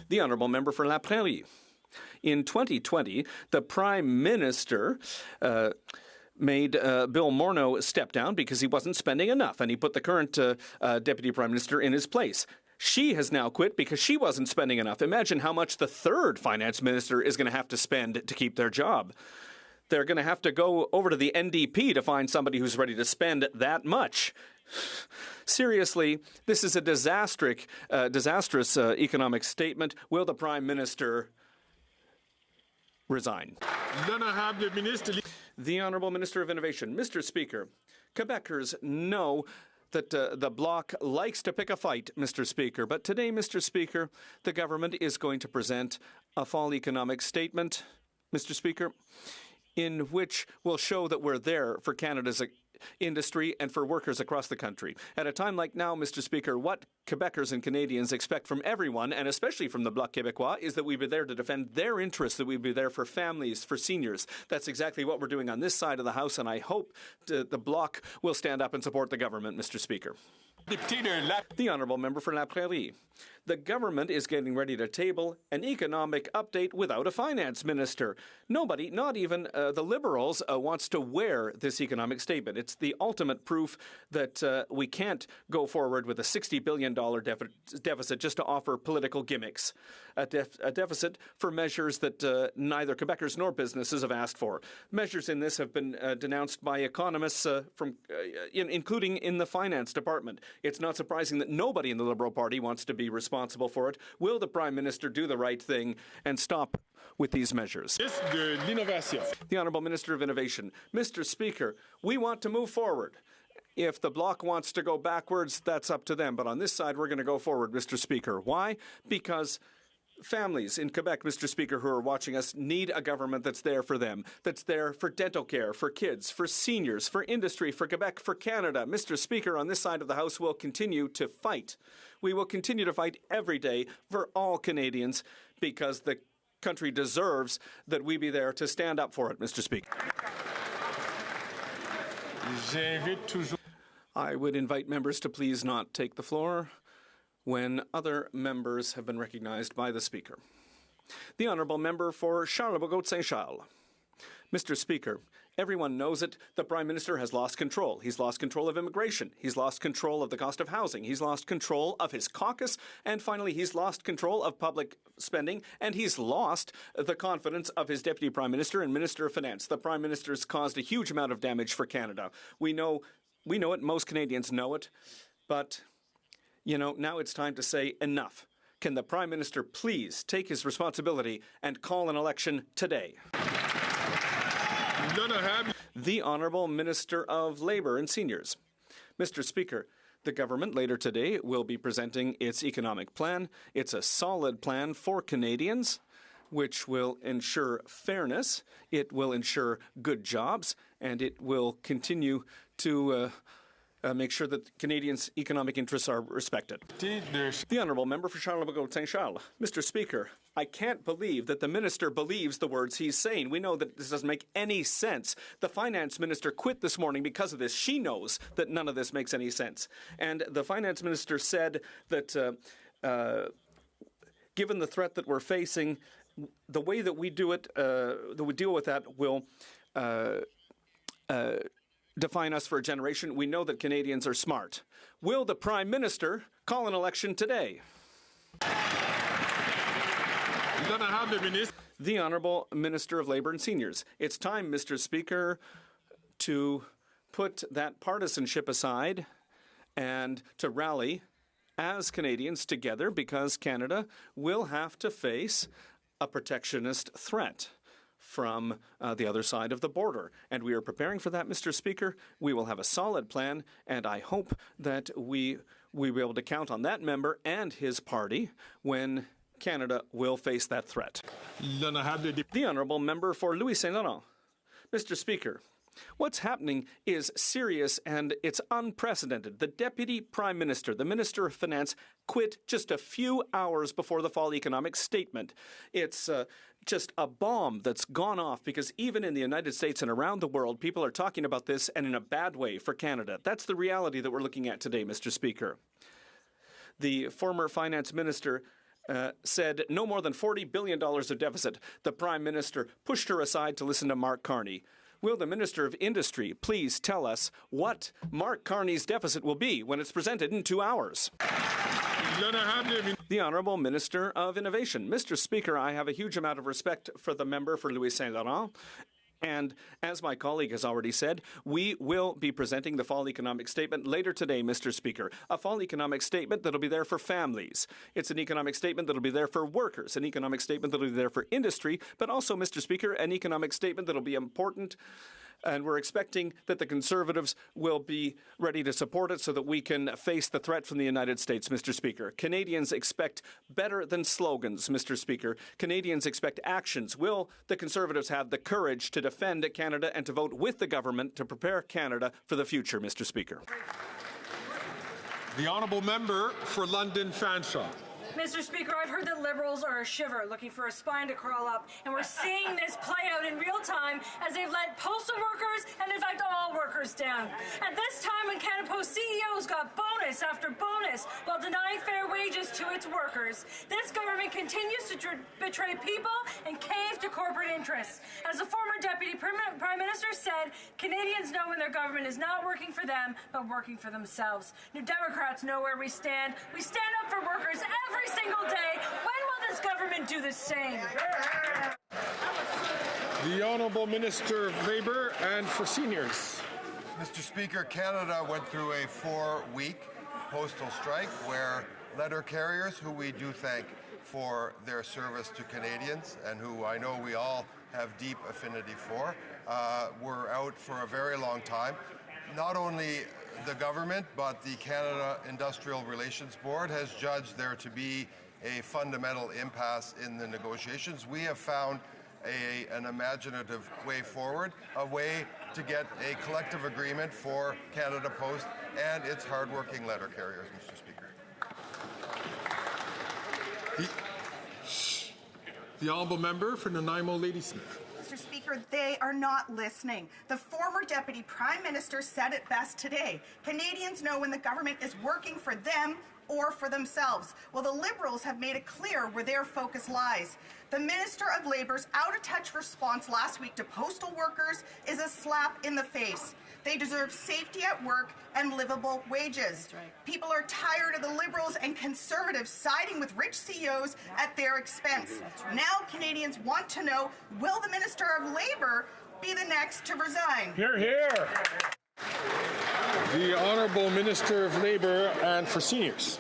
The Honourable Member for La Prairie. In 2020, the Prime Minister made Bill Morneau step down because he wasn't spending enough, and he put the current Deputy Prime Minister in his place. She has now quit because she wasn't spending enough. Imagine how much the third Finance Minister is going to have to spend to keep their job. They're going to have to go over to the NDP to find somebody who's ready to spend that much. Seriously, this is a disastrous economic statement. Will the Prime Minister resign. The Honourable Minister of Innovation. Mr. Speaker, Quebecers know that the Bloc likes to pick a fight, Mr. Speaker. But today, Mr. Speaker, the government is going to present a fall economic statement, Mr. Speaker, in which will show that we're there for Canada's industry and for workers across the country. At a time like now, Mr. Speaker, what Quebecers and Canadians expect from everyone, and especially from the Bloc Québécois, is that we be there to defend their interests, that we be there for families, for seniors. That's exactly what we're doing on this side of the House, and I hope the Bloc will stand up and support the government, Mr. Speaker. The Honourable Member for La Prairie. The government is getting ready to table an economic update without a finance minister. Nobody, not even the Liberals, wants to wear this economic statement. It's the ultimate proof that we can't go forward with a $60 billion deficit just to offer political gimmicks. A deficit for measures that neither Quebecers nor businesses have asked for. Measures in this have been denounced by economists, including in the finance department. It's not surprising that nobody in the Liberal Party wants to be responsible for it. Will the Prime Minister do the right thing and stop with these measures? The Honourable Minister of Innovation. Mr. Speaker, we want to move forward. If the Bloc wants to go backwards, that's up to them. But on this side, we're going to go forward, Mr. Speaker. Why? Because families in Quebec, Mr. Speaker, who are watching us, need a government that's there for them, that's there for dental care, for kids, for seniors, for industry, for Quebec, for Canada. Mr. Speaker, on this side of the House, we'll continue to fight. We will continue to fight every day for all Canadians because the country deserves that we be there to stand up for it, Mr. Speaker. I would invite members to please not take the floor when other members have been recognized by the Speaker. The Honourable Member for Charlebourg-Saint-Charles. Mr. Speaker, everyone knows it. The Prime Minister has lost control. He's lost control of immigration. He's lost control of the cost of housing. He's lost control of his caucus. And finally, he's lost control of public spending. And he's lost the confidence of his Deputy Prime Minister and Minister of Finance. The Prime Minister's caused a huge amount of damage for Canada. We know it. Most Canadians know it. But now it's time to say enough. Can the Prime Minister please take his responsibility and call an election today? The Honourable Minister of Labour and Seniors. Mr. Speaker, the government later today will be presenting its economic plan. It's a solid plan for Canadians, which will ensure fairness, it will ensure good jobs, and it will continue to make sure that Canadians' economic interests are respected. The Honourable Member for Charlebourg-Saint-Charles. Mr. Speaker, I can't believe that the Minister believes the words he's saying. We know that this doesn't make any sense. The Finance Minister quit this morning because of this. She knows that none of this makes any sense. And the Finance Minister said that given the threat that we're facing, the way that we do it, that we deal with that will define us for a generation. We know that Canadians are smart. Will the Prime Minister call an election today? The Honourable Minister of Labour and Seniors. It's time, Mr. Speaker, to put that partisanship aside and to rally as Canadians together because Canada will have to face a protectionist threat from the other side of the border. And we are preparing for that, Mr. Speaker. We will have a solid plan, and I hope that we will be able to count on that member and his party when Canada will face that threat. The Honourable Member for Louis Saint Laurent. Mr. Speaker, what's happening is serious and it's unprecedented. The Deputy Prime Minister, the Minister of Finance, quit just a few hours before the fall economic statement. It's just a bomb that's gone off because even in the United States and around the world, people are talking about this and in a bad way for Canada. That's the reality that we're looking at today, Mr. Speaker. The former Finance Minister said no more than $40 billion of deficit. The Prime Minister pushed her aside to listen to Mark Carney. Will the Minister of Industry please tell us what Mark Carney's deficit will be when it's presented in 2 hours? The Honourable Minister of Innovation. Mr. Speaker, I have a huge amount of respect for the member for Louis Saint Laurent. And as my colleague has already said, we will be presenting the fall economic statement later today, Mr. Speaker. A fall economic statement that'll be there for families. It's an economic statement that'll be there for workers, an economic statement that'll be there for industry, but also, Mr. Speaker, an economic statement that'll be important. And we're expecting that the Conservatives will be ready to support it so that we can face the threat from the United States, Mr. Speaker. Canadians expect better than slogans, Mr. Speaker. Canadians expect actions. Will the Conservatives have the courage to defend Canada and to vote with the government to prepare Canada for the future, Mr. Speaker? The honourable member for London Fanshawe. Mr. Speaker, I've heard that Liberals are a shiver, looking for a spine to crawl up, and we're seeing this play out in real time as they've let postal workers and, in fact, all workers down. At this time, when Canada Post CEOs got bonus after bonus while denying fair wages to its workers, this government continues to betray people and cave to corporate interests. As the former Deputy Prime Minister said, Canadians know when their government is not working for them, but working for themselves. New Democrats know where we stand. We stand up for workers every single day. When will this government do the same? The Honourable Minister of Labour and for Seniors. Mr. Speaker, Canada went through a 4-week postal strike where letter carriers, who we do thank for their service to Canadians and who I know we all have deep affinity for, were out for a very long time. Not only the government, but the Canada Industrial Relations Board has judged there to be a fundamental impasse in the negotiations. We have found an imaginative way forward, a way to get a collective agreement for Canada Post and its hardworking letter carriers, Mr. Speaker. The honourable member for Nanaimo Ladysmith. Mr. Speaker, they are not listening. The former Deputy Prime Minister said it best today. Canadians know when the government is working for them or for themselves. Well, the Liberals have made it clear where their focus lies. The Minister of Labour's out-of-touch response last week to postal workers is a slap in the face. They deserve safety at work and livable wages. People are tired of the Liberals and Conservatives siding with rich CEOs at their expense. Now Canadians want to know, will the Minister of Labour be the next to resign? Hear, hear. The Honourable Minister of Labour and for Seniors.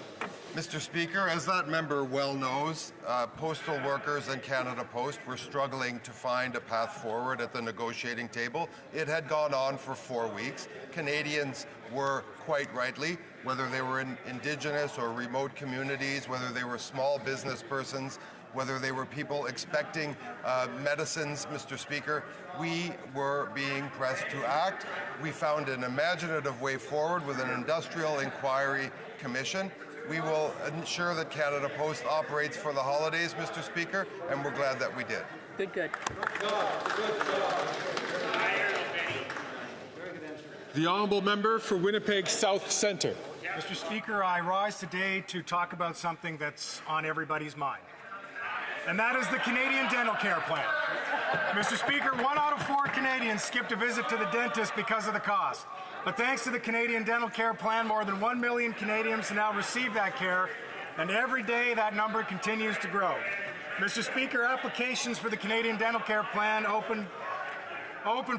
Mr. Speaker, as that member well knows, postal workers and Canada Post were struggling to find a path forward at the negotiating table. It had gone on for 4 weeks. Canadians were quite rightly, whether they were in Indigenous or remote communities, whether they were small business persons, whether they were people expecting medicines, Mr. Speaker, we were being pressed to act. We found an imaginative way forward with an industrial inquiry commission. We will ensure that Canada Post operates for the holidays, Mr. Speaker, and we're glad that we did. Good, good. The honourable member for Winnipeg South Centre. Mr. Speaker, I rise today to talk about something that's on everybody's mind, and that is the Canadian Dental Care Plan. Mr. Speaker, 1 out of 4 Canadians skipped a visit to the dentist because of the cost. But thanks to the Canadian Dental Care Plan, more than 1 million Canadians now receive that care, and every day that number continues to grow. Mr. Speaker, applications for the Canadian Dental Care Plan opened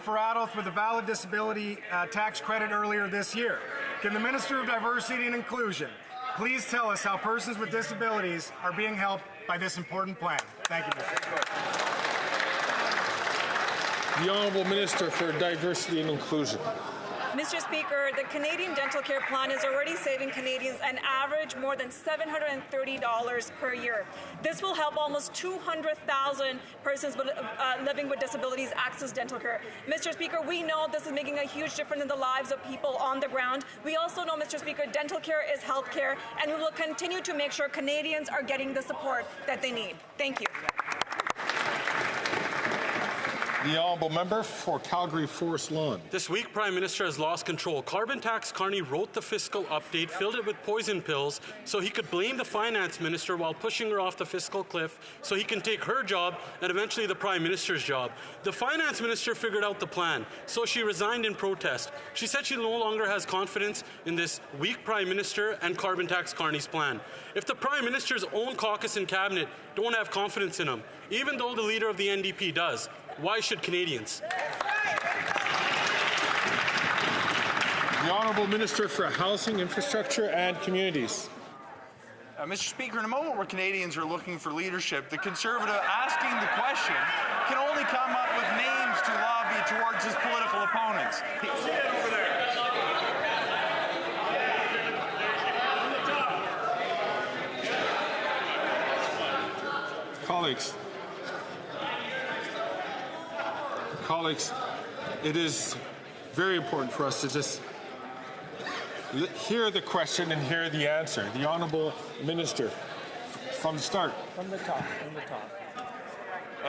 for adults with a valid disability tax credit earlier this year. Can the Minister of Diversity and Inclusion please tell us how persons with disabilities are being helped by this important plan? Thank you, Mr. Speaker. The Honourable Minister for Diversity and Inclusion. Mr. Speaker, the Canadian Dental Care Plan is already saving Canadians an average more than $730 per year. This will help almost 200,000 persons living with disabilities access dental care. Mr. Speaker, we know this is making a huge difference in the lives of people on the ground. We also know, Mr. Speaker, dental care is health care, and we will continue to make sure Canadians are getting the support that they need. Thank you. The honourable member for Calgary Forest Lawn. This week, Prime Minister has lost control. Carbon Tax Carney wrote the fiscal update, filled it with poison pills, so he could blame the finance minister while pushing her off the fiscal cliff, so he can take her job and eventually the Prime Minister's job. The finance minister figured out the plan, so she resigned in protest. She said she no longer has confidence in this weak Prime Minister and Carbon Tax Carney's plan. If the Prime Minister's own caucus and cabinet don't have confidence in him, even though the leader of the NDP does, Why should Canadians? The Honourable Minister for Housing, Infrastructure and Communities. Mr. Speaker, in a moment where Canadians are looking for leadership, the Conservative asking the question can only come up with names to lobby towards his political opponents. Colleagues, it is very important for us to just hear the question and hear the answer. The Honourable Minister, from the start. From the top.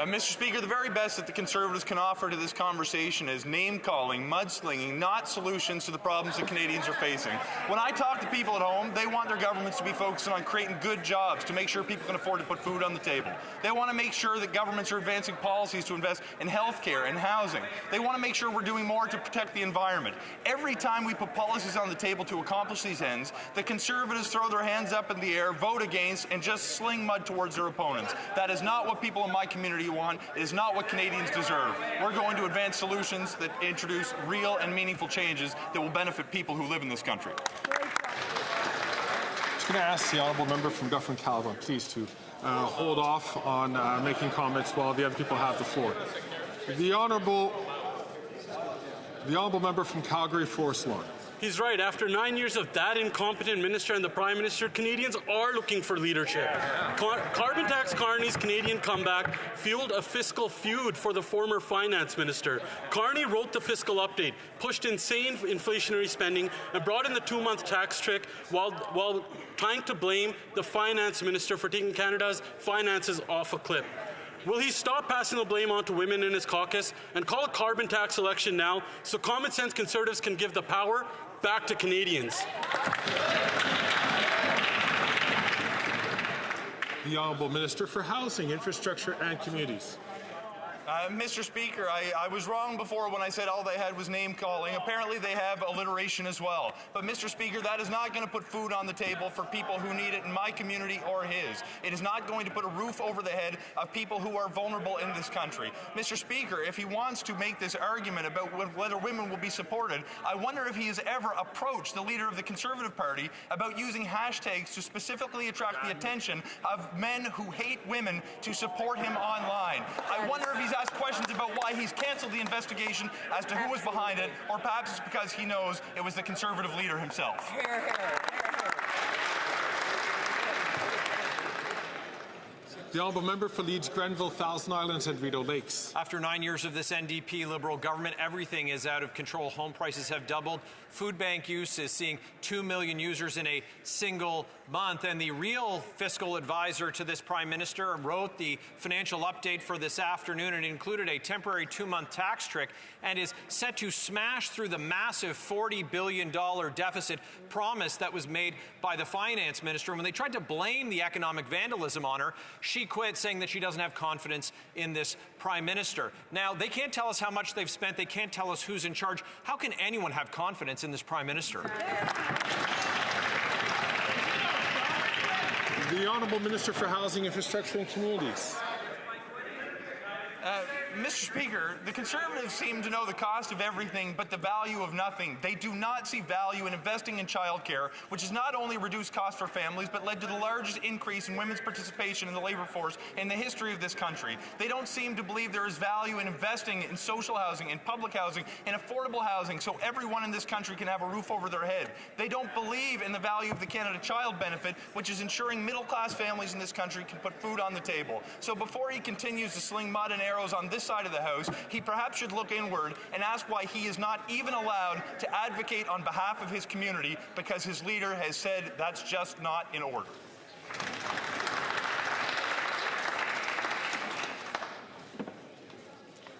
Mr. Speaker, the very best that the Conservatives can offer to this conversation is name-calling, mudslinging, not solutions to the problems that Canadians are facing. When I talk to people at home, they want their governments to be focusing on creating good jobs to make sure people can afford to put food on the table. They want to make sure that governments are advancing policies to invest in health care and housing. They want to make sure we're doing more to protect the environment. Every time we put policies on the table to accomplish these ends, the Conservatives throw their hands up in the air, vote against, and just sling mud towards their opponents. That is not what people in my community want. It is not what Canadians deserve. We're going to advance solutions that introduce real and meaningful changes that will benefit people who live in this country. I'm just going to ask the Honourable Member from Dufferin-Caledon, please, to hold off on making comments while the other people have the floor. The Honourable Member from Calgary Forest Lawn. He's right. After 9 years of that incompetent minister and the Prime Minister, Canadians are looking for leadership. Carbon tax Carney's Canadian comeback fueled a fiscal feud for the former finance minister. Carney wrote the fiscal update, pushed insane inflationary spending, and brought in the 2-month tax trick while trying to blame the finance minister for taking Canada's finances off a cliff. Will he stop passing the blame on to women in his caucus and call a carbon tax election now so common sense Conservatives can give the power back to Canadians? The Honourable Minister for Housing, Infrastructure and Communities. Mr. Speaker, I was wrong before when I said all they had was name-calling. Apparently they have alliteration as well. But, Mr. Speaker, that is not going to put food on the table for people who need it in my community or his. It is not going to put a roof over the head of people who are vulnerable in this country. Mr. Speaker, if he wants to make this argument about whether women will be supported, I wonder if he has ever approached the leader of the Conservative Party about using hashtags to specifically attract the attention of men who hate women to support him online. I wonder if he's asked questions about why he's canceled the investigation as to who was behind it, or perhaps it's because he knows it was the Conservative leader himself. The Honourable Member for Leeds, Grenville, Thousand Islands and Rideau Lakes. After 9 years of this NDP Liberal government, everything is out of control. Home prices have doubled. Food bank use is seeing 2 million users in a single month. And the real fiscal advisor to this Prime Minister wrote the financial update for this afternoon and included a temporary 2-month tax trick and is set to smash through the massive $40 billion deficit promise that was made by the Finance Minister. When they tried to blame the economic vandalism on her, she quit, saying that she doesn't have confidence in this Prime Minister. Now, they can't tell us how much they've spent. They can't tell us who's in charge. How can anyone have confidence in this Prime Minister? The Honourable Minister for Housing, Infrastructure and Communities. Mr. Speaker, the Conservatives seem to know the cost of everything but the value of nothing. They do not see value in investing in childcare, which has not only reduced costs for families, but led to the largest increase in women's participation in the labour force in the history of this country. They don't seem to believe there is value in investing in social housing, in public housing, in affordable housing, so everyone in this country can have a roof over their head. They don't believe in the value of the Canada Child Benefit, which is ensuring middle-class families in this country can put food on the table. So before he continues to sling mud and arrows on this side of the House, he perhaps should look inward and ask why he is not even allowed to advocate on behalf of his community, because his leader has said that's just not in order.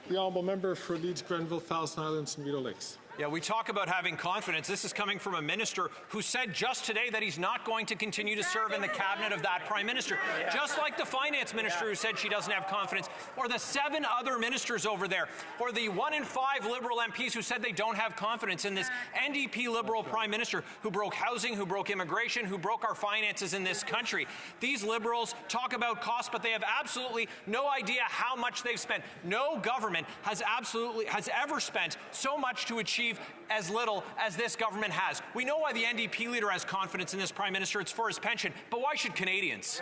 The Honourable Member for Leeds, Grenville, Thousand Islands and Rideau Lakes. Yeah, we talk about having confidence. This is coming from a minister who said just today that he's not going to continue to serve in the cabinet of that prime minister. Yeah. Just like the finance minister who said she doesn't have confidence, or the 7 other ministers over there, or the 1 in 5 Liberal MPs who said they don't have confidence in this NDP Liberal prime minister who broke housing, who broke immigration, who broke our finances in this country. These Liberals talk about costs, but they have absolutely no idea how much they've spent. No government has ever spent so much to achieve as little as this government has. We know why the NDP leader has confidence in this Prime Minister. It's for his pension. But why should Canadians?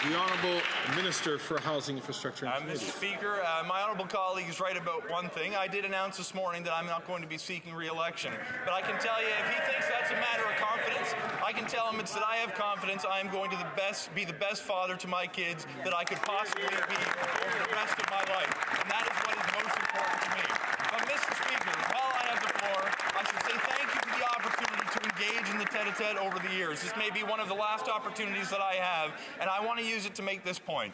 The Honourable Minister for Housing, Infrastructure and Communities. Mr. Speaker, my honourable colleague is right about one thing. I did announce this morning that I'm not going to be seeking re-election. But I can tell you, if he thinks that's a matter of confidence, I can tell him it's that I have confidence I am going to be the best father to my kids that I could possibly be over the rest of my life. And that is what is most important to me. But, Mr. Speaker, while I have the floor, I should say thank you for the opportunity to engage in the tete-a-tete over the years. This may be one of the last opportunities that I have, and I want to use it to make this point.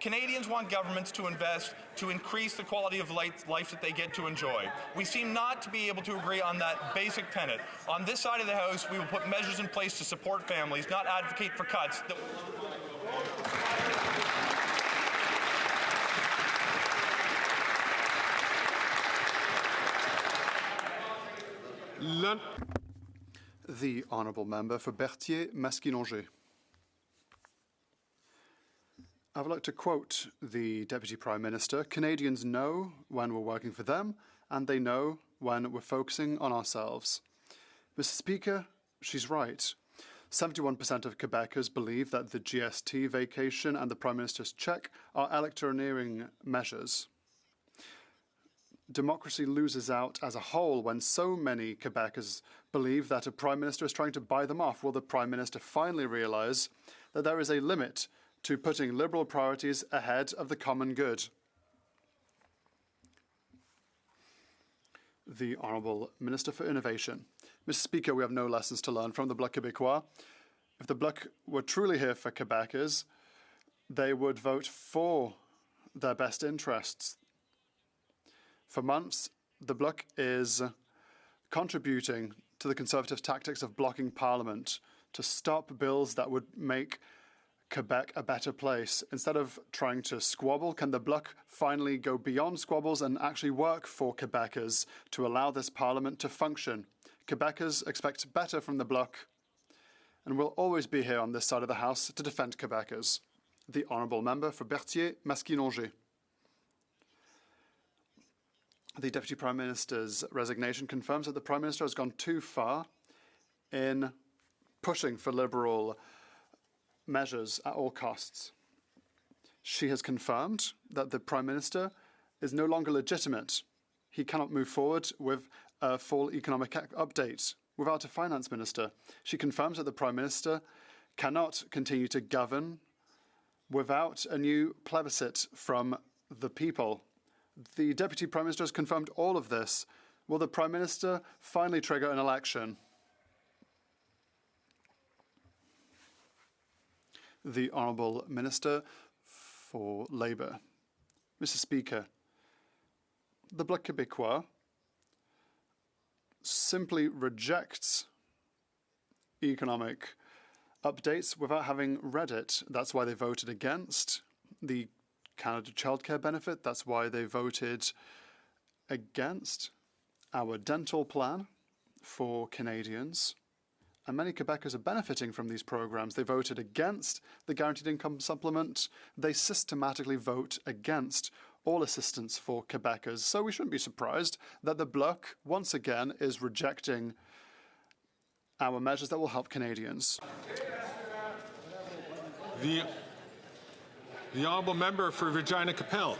Canadians want governments to invest to increase the quality of life that they get to enjoy. We seem not to be able to agree on that basic tenet. On this side of the House, we will put measures in place to support families, not advocate for cuts. The Honourable Member for Berthier-Masquinongé. I would like to quote the Deputy Prime Minister: Canadians know when we're working for them, and they know when we're focusing on ourselves. Mr. Speaker, she's right. 71% of Quebecers believe that the GST vacation and the Prime Minister's cheque are electioneering measures. Democracy loses out as a whole when so many Quebecers believe that a Prime Minister is trying to buy them off. Will the Prime Minister finally realise that there is a limit to putting Liberal priorities ahead of the common good? The Honourable Minister for Innovation. Mr. Speaker, we have no lessons to learn from the Bloc Québécois. If the Bloc were truly here for Quebecers, they would vote for their best interests. For months, the Bloc is contributing to the Conservative tactics of blocking Parliament to stop bills that would make Quebec a better place. Instead of trying to squabble, can the Bloc finally go beyond squabbles and actually work for Quebecers to allow this Parliament to function? Quebecers expect better from the Bloc, and will always be here on this side of the House to defend Quebecers. The Honourable Member for Berthier-Masquinongé. The Deputy Prime Minister's resignation confirms that the Prime Minister has gone too far in pushing for Liberal measures at all costs. She has confirmed that the Prime Minister is no longer legitimate. He cannot move forward with a full economic update without a finance minister. She confirms that the Prime Minister cannot continue to govern without a new plebiscite from the people. The Deputy Prime Minister has confirmed all of this. Will the Prime Minister finally trigger an election? The Honourable Minister for Labour. Mr. Speaker, the Bloc Québécois simply rejects economic updates without having read it. That's why they voted against the Canada childcare benefit. That's why they voted against our dental plan for Canadians. And many Quebecers are benefiting from these programs. They voted against the guaranteed income supplement. They systematically vote against all assistance for Quebecers. So we shouldn't be surprised that the Bloc, once again, is rejecting our measures that will help Canadians. The Honourable Member for Regina-Capel.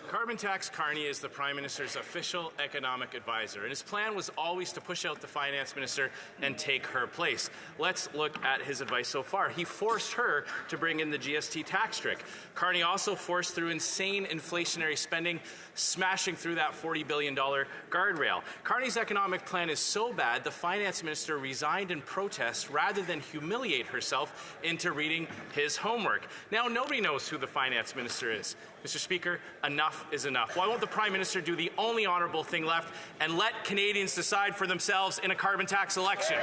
Carbon Tax Carney is the Prime Minister's official economic advisor, and his plan was always to push out the Finance Minister and take her place. Let's look at his advice so far. He forced her to bring in the GST tax trick. Carney also forced through insane inflationary spending, smashing through that $40 billion guardrail. Carney's economic plan is so bad, the Finance Minister resigned in protest rather than humiliate herself into reading his homework. Now nobody knows who the Finance Minister is. Mr. Speaker, enough enough is enough. Why won't the Prime Minister do the only honourable thing left and let Canadians decide for themselves in a carbon tax election?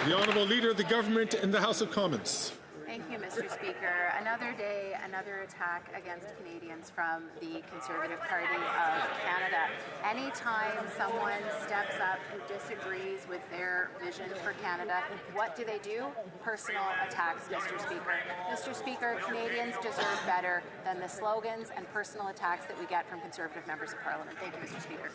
The Honourable Leader of the Government in the House of Commons. Thank you, Mr. Speaker. Another day, another attack against Canadians from the Conservative Party of Canada. Anytime someone steps up who disagrees with their vision for Canada, what do? Personal attacks, Mr. Speaker. Mr. Speaker, Canadians deserve better than the slogans and personal attacks that we get from Conservative members of Parliament. Thank you, Mr. Speaker.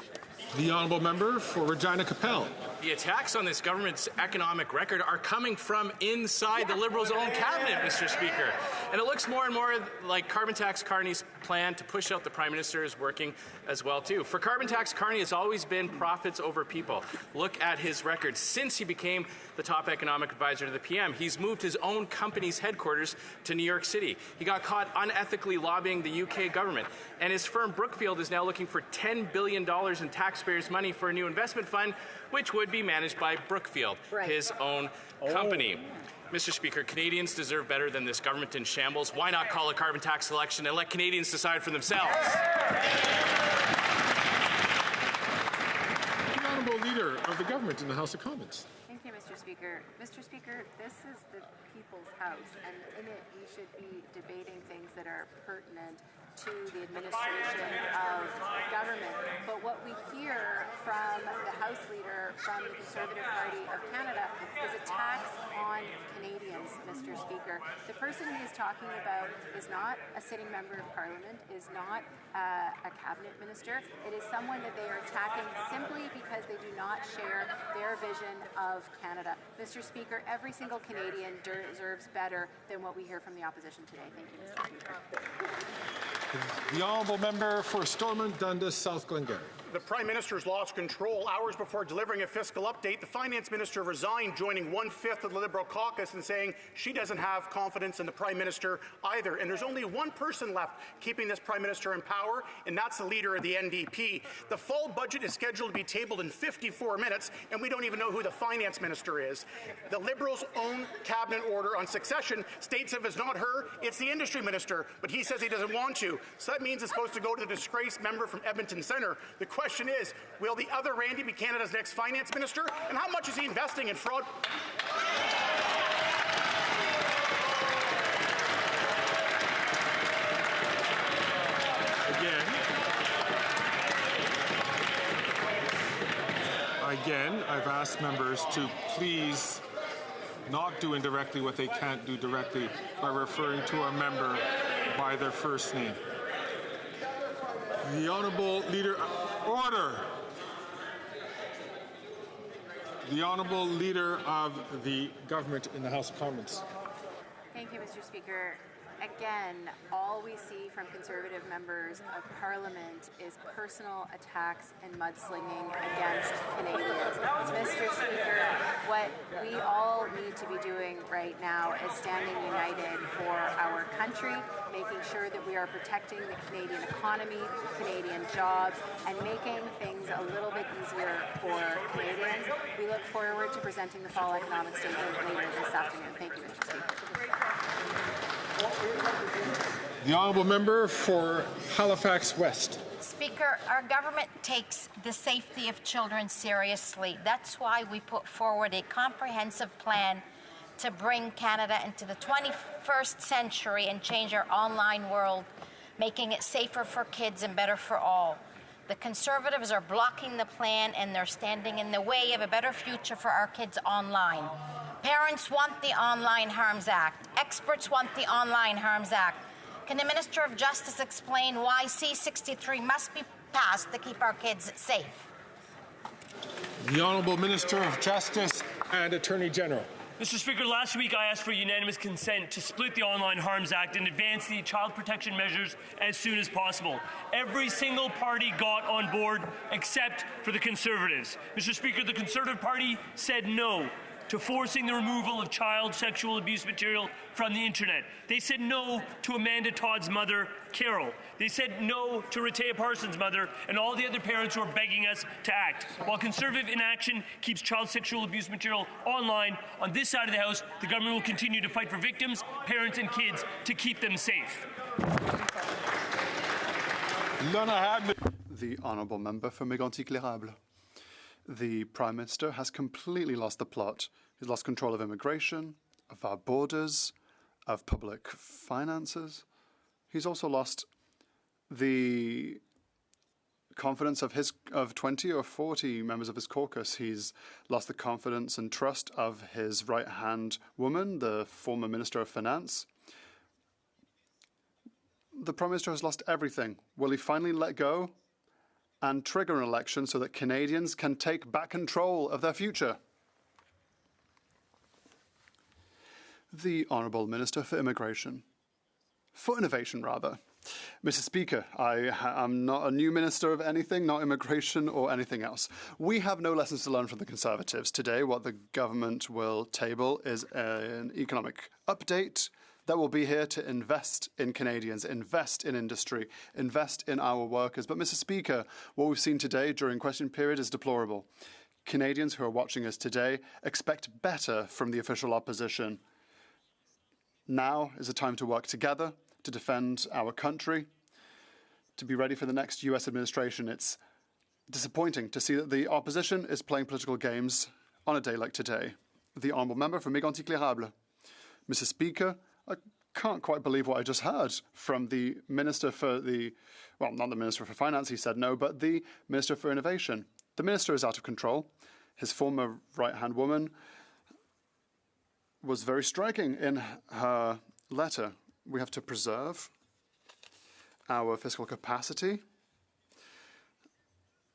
The Honourable Member for Regina Capel. The attacks on this government's economic record are coming from inside the Liberals' own cabinet, Mr. Speaker. And it looks more and more like Carbon Tax Carney's plan to push out the Prime Minister is working as well, too. For Carbon Tax Carney, it's always been profits over people. Look at his record. Since he became the top economic advisor to the PM, he's moved his own company's headquarters to New York City. He got caught unethically lobbying the UK government. And his firm Brookfield is now looking for $10 billion in taxpayers' money for a new investment fund, which would be managed by Brookfield, his own company. Mr. Speaker, Canadians deserve better than this government in shambles. Why not call a carbon tax election and let Canadians decide for themselves? The Honourable Leader of the Government in the House of Commons. Thank you, Mr. Speaker. Mr. Speaker, this is the People's House, and in it we should be debating things that are pertinent to the administration of government. But what we hear from the House Leader from the Conservative Party of Canada is attacks on Canadians, Mr. Speaker. The person he is talking about is not a sitting member of Parliament, is not a cabinet minister. It is someone that they are attacking simply because they do not share their vision of Canada. Mr. Speaker, every single Canadian deserves better than what we hear from the opposition today. Thank you, Mr. Speaker. The Honourable Member for Stormont Dundas, South Glengarry. The Prime Minister's lost control. Hours before delivering a fiscal update, the Finance Minister resigned, joining 1/5 of the Liberal caucus and saying she doesn't have confidence in the Prime Minister either. And there's only one person left keeping this Prime Minister in power, and that's the Leader of the NDP. The fall budget is scheduled to be tabled in 54 minutes, and we don't even know who the Finance Minister is. The Liberals' own cabinet order on succession states if it's not her, it's the Industry Minister, but he says he doesn't want to. So that means it's supposed to go to the disgraced member from Edmonton Centre. The question is, will the other Randy be Canada's next Finance Minister? And how much is he investing in fraud? Again, I've asked members to please not do indirectly what they can't do directly by referring to a member by their first name. The Honourable Leader... Order! The Honourable Leader of the Government in the House of Commons. Thank you, Mr. Speaker. Again, all we see from Conservative members of Parliament is personal attacks and mudslinging against Canadians. Mr. Speaker, what we all need to be doing right now is standing united for our country, making sure that we are protecting the Canadian economy, Canadian jobs, and making things a little bit easier for Canadians. We look forward to presenting the fall economic statement later this afternoon. Thank you, Mr. Speaker. The Honourable Member for Halifax West. Speaker, our government takes the safety of children seriously. That's why we put forward a comprehensive plan to bring Canada into the 21st century and change our online world, making it safer for kids and better for all. The Conservatives are blocking the plan and they're standing in the way of a better future for our kids online. Parents want the Online Harms Act. Experts want the Online Harms Act. Can the Minister of Justice explain why C-63 must be passed to keep our kids safe? The Honourable Minister of Justice and Attorney General. Mr. Speaker, last week I asked for unanimous consent to split the Online Harms Act and advance the child protection measures as soon as possible. Every single party got on board except for the Conservatives. Mr. Speaker, the Conservative Party said no. to forcing the removal of child sexual abuse material from the internet. They said no to Amanda Todd's mother, Carol. They said no to Rehtaeh Parsons' mother and all the other parents who are begging us to act. While Conservative inaction keeps child sexual abuse material online, on this side of the House, the government will continue to fight for victims, parents and kids to keep them safe. The honourable member for Mégantic-l'Érable. The Prime Minister has completely lost the plot. He's lost control of immigration, of our borders, of public finances. He's also lost the confidence of 20 or 40 members of his caucus. He's lost the confidence and trust of his right-hand woman, the former Minister of Finance. The Prime Minister has lost everything. Will he finally let go and trigger an election so that Canadians can take back control of their future? The Honourable Minister for Immigration. For Innovation, rather. Mr. Speaker, I am not a new minister of anything, not immigration or anything else. We have no lessons to learn from the Conservatives. Today, what the government will table is an economic update that will be here to invest in Canadians, invest in industry, invest in our workers. But, Mr. Speaker, what we've seen today during question period is deplorable. Canadians who are watching us today expect better from the official opposition. Now is the time to work together, to defend our country, to be ready for the next US administration. It's disappointing to see that the opposition is playing political games on a day like today. The Honourable Member for Mégantic-l'Érable. Mr. Speaker, I can't quite believe what I just heard from the Minister for well, not the Minister for Finance, he said no, but the Minister for Innovation. The Minister is out of control. His former right-hand woman was very striking in her letter. We have to preserve our fiscal capacity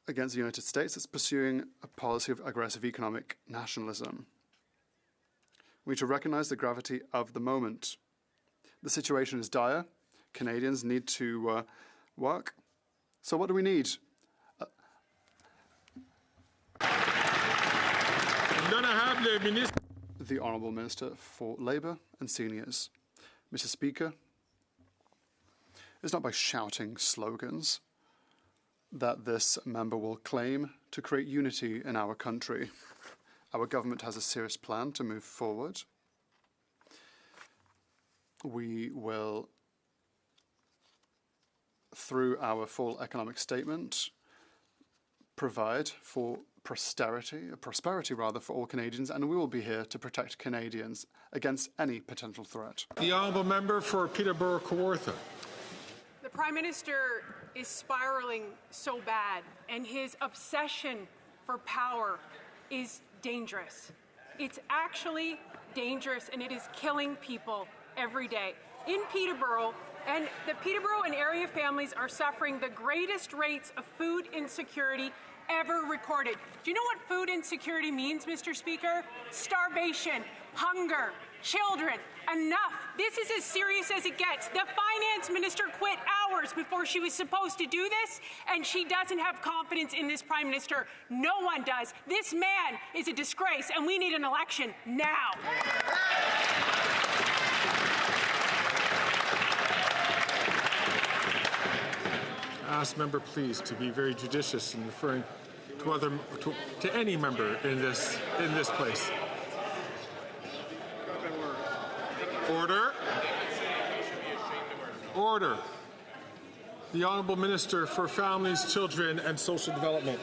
against the United States that's pursuing a policy of aggressive economic nationalism. We need to recognize the gravity of the moment. The situation is dire. Canadians need to work. So what do we need? The Honourable Minister for Labour and Seniors. Mr. Speaker, it's not by shouting slogans that this member will claim to create unity in our country. Our government has a serious plan to move forward. We will, through our full economic statement, provide for prosperity for all Canadians, and we will be here to protect Canadians against any potential threat. The Honourable Member for Peterborough-Kawartha. The Prime Minister is spiraling so bad, and his obsession for power is dangerous. It's actually dangerous, and it is killing people every day. In Peterborough, and the Peterborough and area families are suffering the greatest rates of food insecurity ever recorded. Do you know what food insecurity means, Mr. Speaker? Starvation, hunger, children. Enough. This is as serious as it gets. The finance minister quit hours before she was supposed to do this, and she doesn't have confidence in this Prime Minister. No one does. This man is a disgrace, and we need an election now. Ask member, please, to be very judicious in referring to any member in this place. Order. Order. The Honourable Minister for Families, Children and Social Development.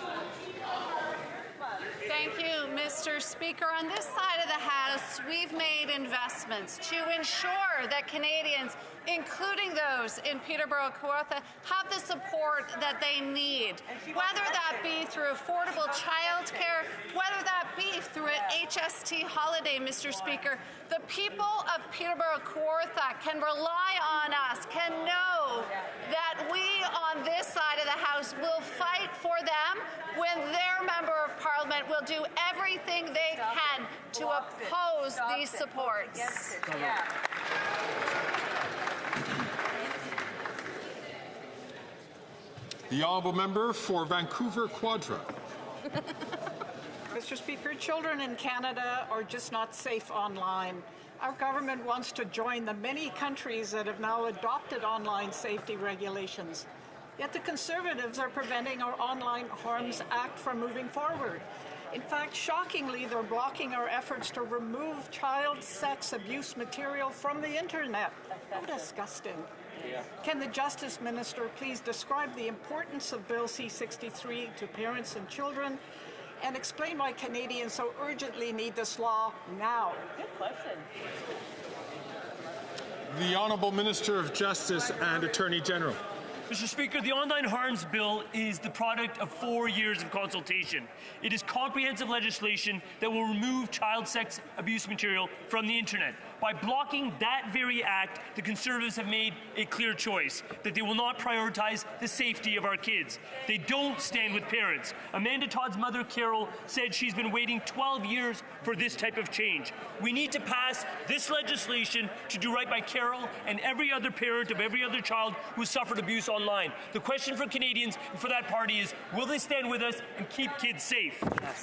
Thank you, Mr. Speaker. On this side of the House, we've made investments to ensure that Canadians, including those in Peterborough-Kawartha, have the support that they need, whether that be through affordable childcare, whether that be through an HST holiday, Mr. Speaker. The people of Peterborough-Kawartha can rely on us, can know that we on this side of the House will fight for them when their Member of Parliament will do everything they can to oppose these supports. The Honourable Member for Vancouver Quadra. Mr. Speaker, children in Canada are just not safe online. Our government wants to join the many countries that have now adopted online safety regulations. Yet the Conservatives are preventing our Online Harms Act from moving forward. In fact, shockingly, they're blocking our efforts to remove child sex abuse material from the internet. How disgusting. Yeah. Can the Justice Minister please describe the importance of Bill C-63 to parents and children and explain why Canadians so urgently need this law now? Good question. The Honourable Minister of Justice and Attorney General. Mr. Speaker, the Online Harms Bill is the product of 4 years of consultation. It is comprehensive legislation that will remove child sex abuse material from the internet. By blocking that very act, the Conservatives have made a clear choice that they will not prioritize the safety of our kids. They don't stand with parents. Amanda Todd's mother, Carol, said she's been waiting 12 years for this type of change. We need to pass this legislation to do right by Carol and every other parent of every other child who suffered abuse online. The question for Canadians and for that party is, will they stand with us and keep kids safe? Yes.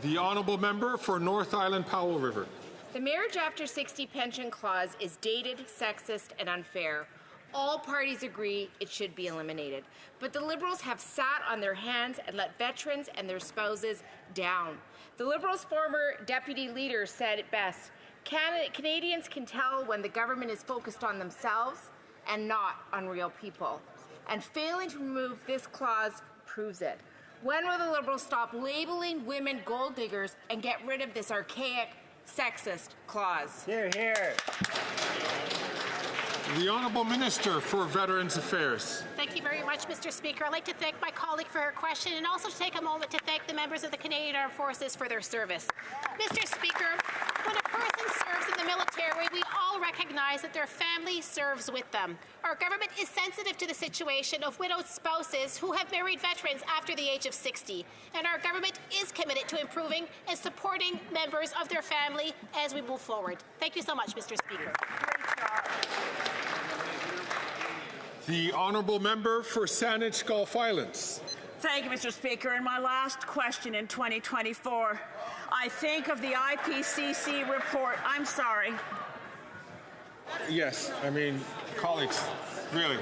The Honourable Member for North Island Powell River. The Marriage After 60 pension clause is dated, sexist, and unfair. All parties agree it should be eliminated. But the Liberals have sat on their hands and let veterans and their spouses down. The Liberals' former deputy leader said it best: Canadians can tell when the government is focused on themselves and not on real people. And failing to remove this clause proves it. When will the Liberals stop labeling women gold diggers and get rid of this archaic, sexist clause? Hear, hear. The Honourable Minister for Veterans Affairs. Thank you very much, Mr. Speaker. I'd like to thank my colleague for her question and also to take a moment to thank the members of the Canadian Armed Forces for their service. Mr. Speaker, when a person serves in the military, we all recognize that their family serves with them. Our government is sensitive to the situation of widowed spouses who have married veterans after the age of 60, and our government is committed to improving and supporting members of their family as we move forward. Thank you so much, Mr. Speaker. The Honourable Member for Saanich Gulf Islands. Thank you, Mr. Speaker. And my last question in 2024, I think of the IPCC report. I'm sorry. Yes, I mean, colleagues, really.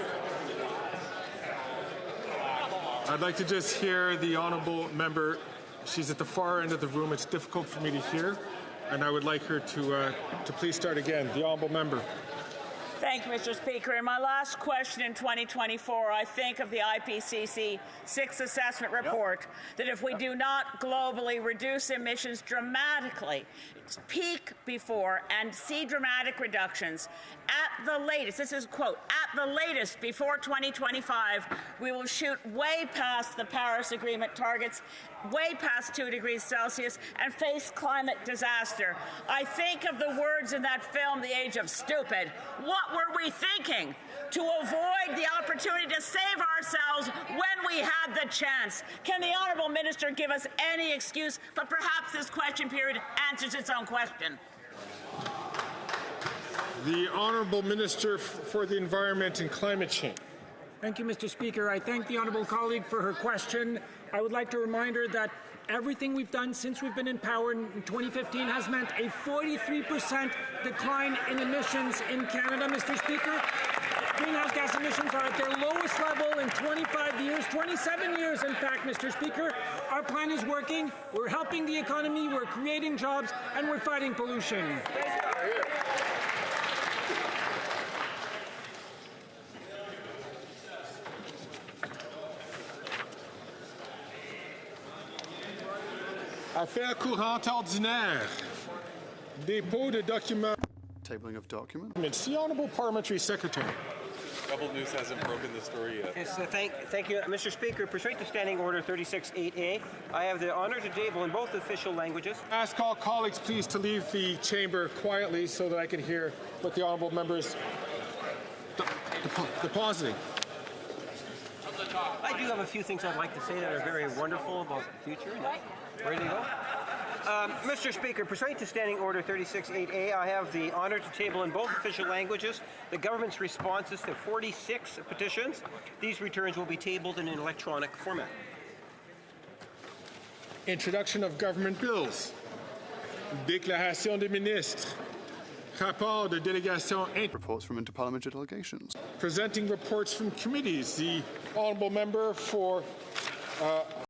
I'd like to just hear the Honourable Member. She's at the far end of the room. It's difficult for me to hear, and I would like her to please start again. The Honourable Member. Thank you, Mr. Speaker. In my last question in 2024, I think of the IPCC Sixth Assessment Report that if we do not globally reduce emissions dramatically, peak before and see dramatic reductions at the latest, this is a quote, at the latest before 2025, we will shoot way past the Paris Agreement targets, way past 2 degrees Celsius, and face climate disaster. I think of the words in that film, The Age of Stupid. What were we thinking? To avoid the opportunity to save ourselves when we had the chance. Can the Honourable Minister give us any excuse, but perhaps this question period answers its own question? The Honourable Minister for the Environment and Climate Change. Thank you, Mr. Speaker. I thank the honourable colleague for her question. I would like to remind her that everything we've done since we've been in power in 2015 has meant a 43% decline in emissions in Canada, Mr. Speaker. Greenhouse gas emissions are at their lowest level in 25 years, 27 years, in fact, Mr. Speaker. Our plan is working. We're helping the economy, we're creating jobs, and we're fighting pollution. Affaires courantes ordinaires. Dépôt de documents. Tabling of documents. The Honourable Parliamentary Secretary. Double News hasn't broken the story yet. Yes, thank you, Mr. Speaker. Pursuant to Standing Order 36.8a, I have the honour to table in both official languages. Ask all colleagues, please, to leave the chamber quietly so that I can hear what the honourable members depositing. I do have a few things I'd like to say that are very wonderful about the future. Ready to go? Mr. Speaker, pursuant to Standing Order 36.8a, I have the honor to table in both official languages the government's responses to 46 petitions. These returns will be tabled in an electronic format. Introduction of government bills. Déclaration des ministres. Rapport de délégation. Reports from interparliamentary delegations. Presenting reports from committees. The honourable member for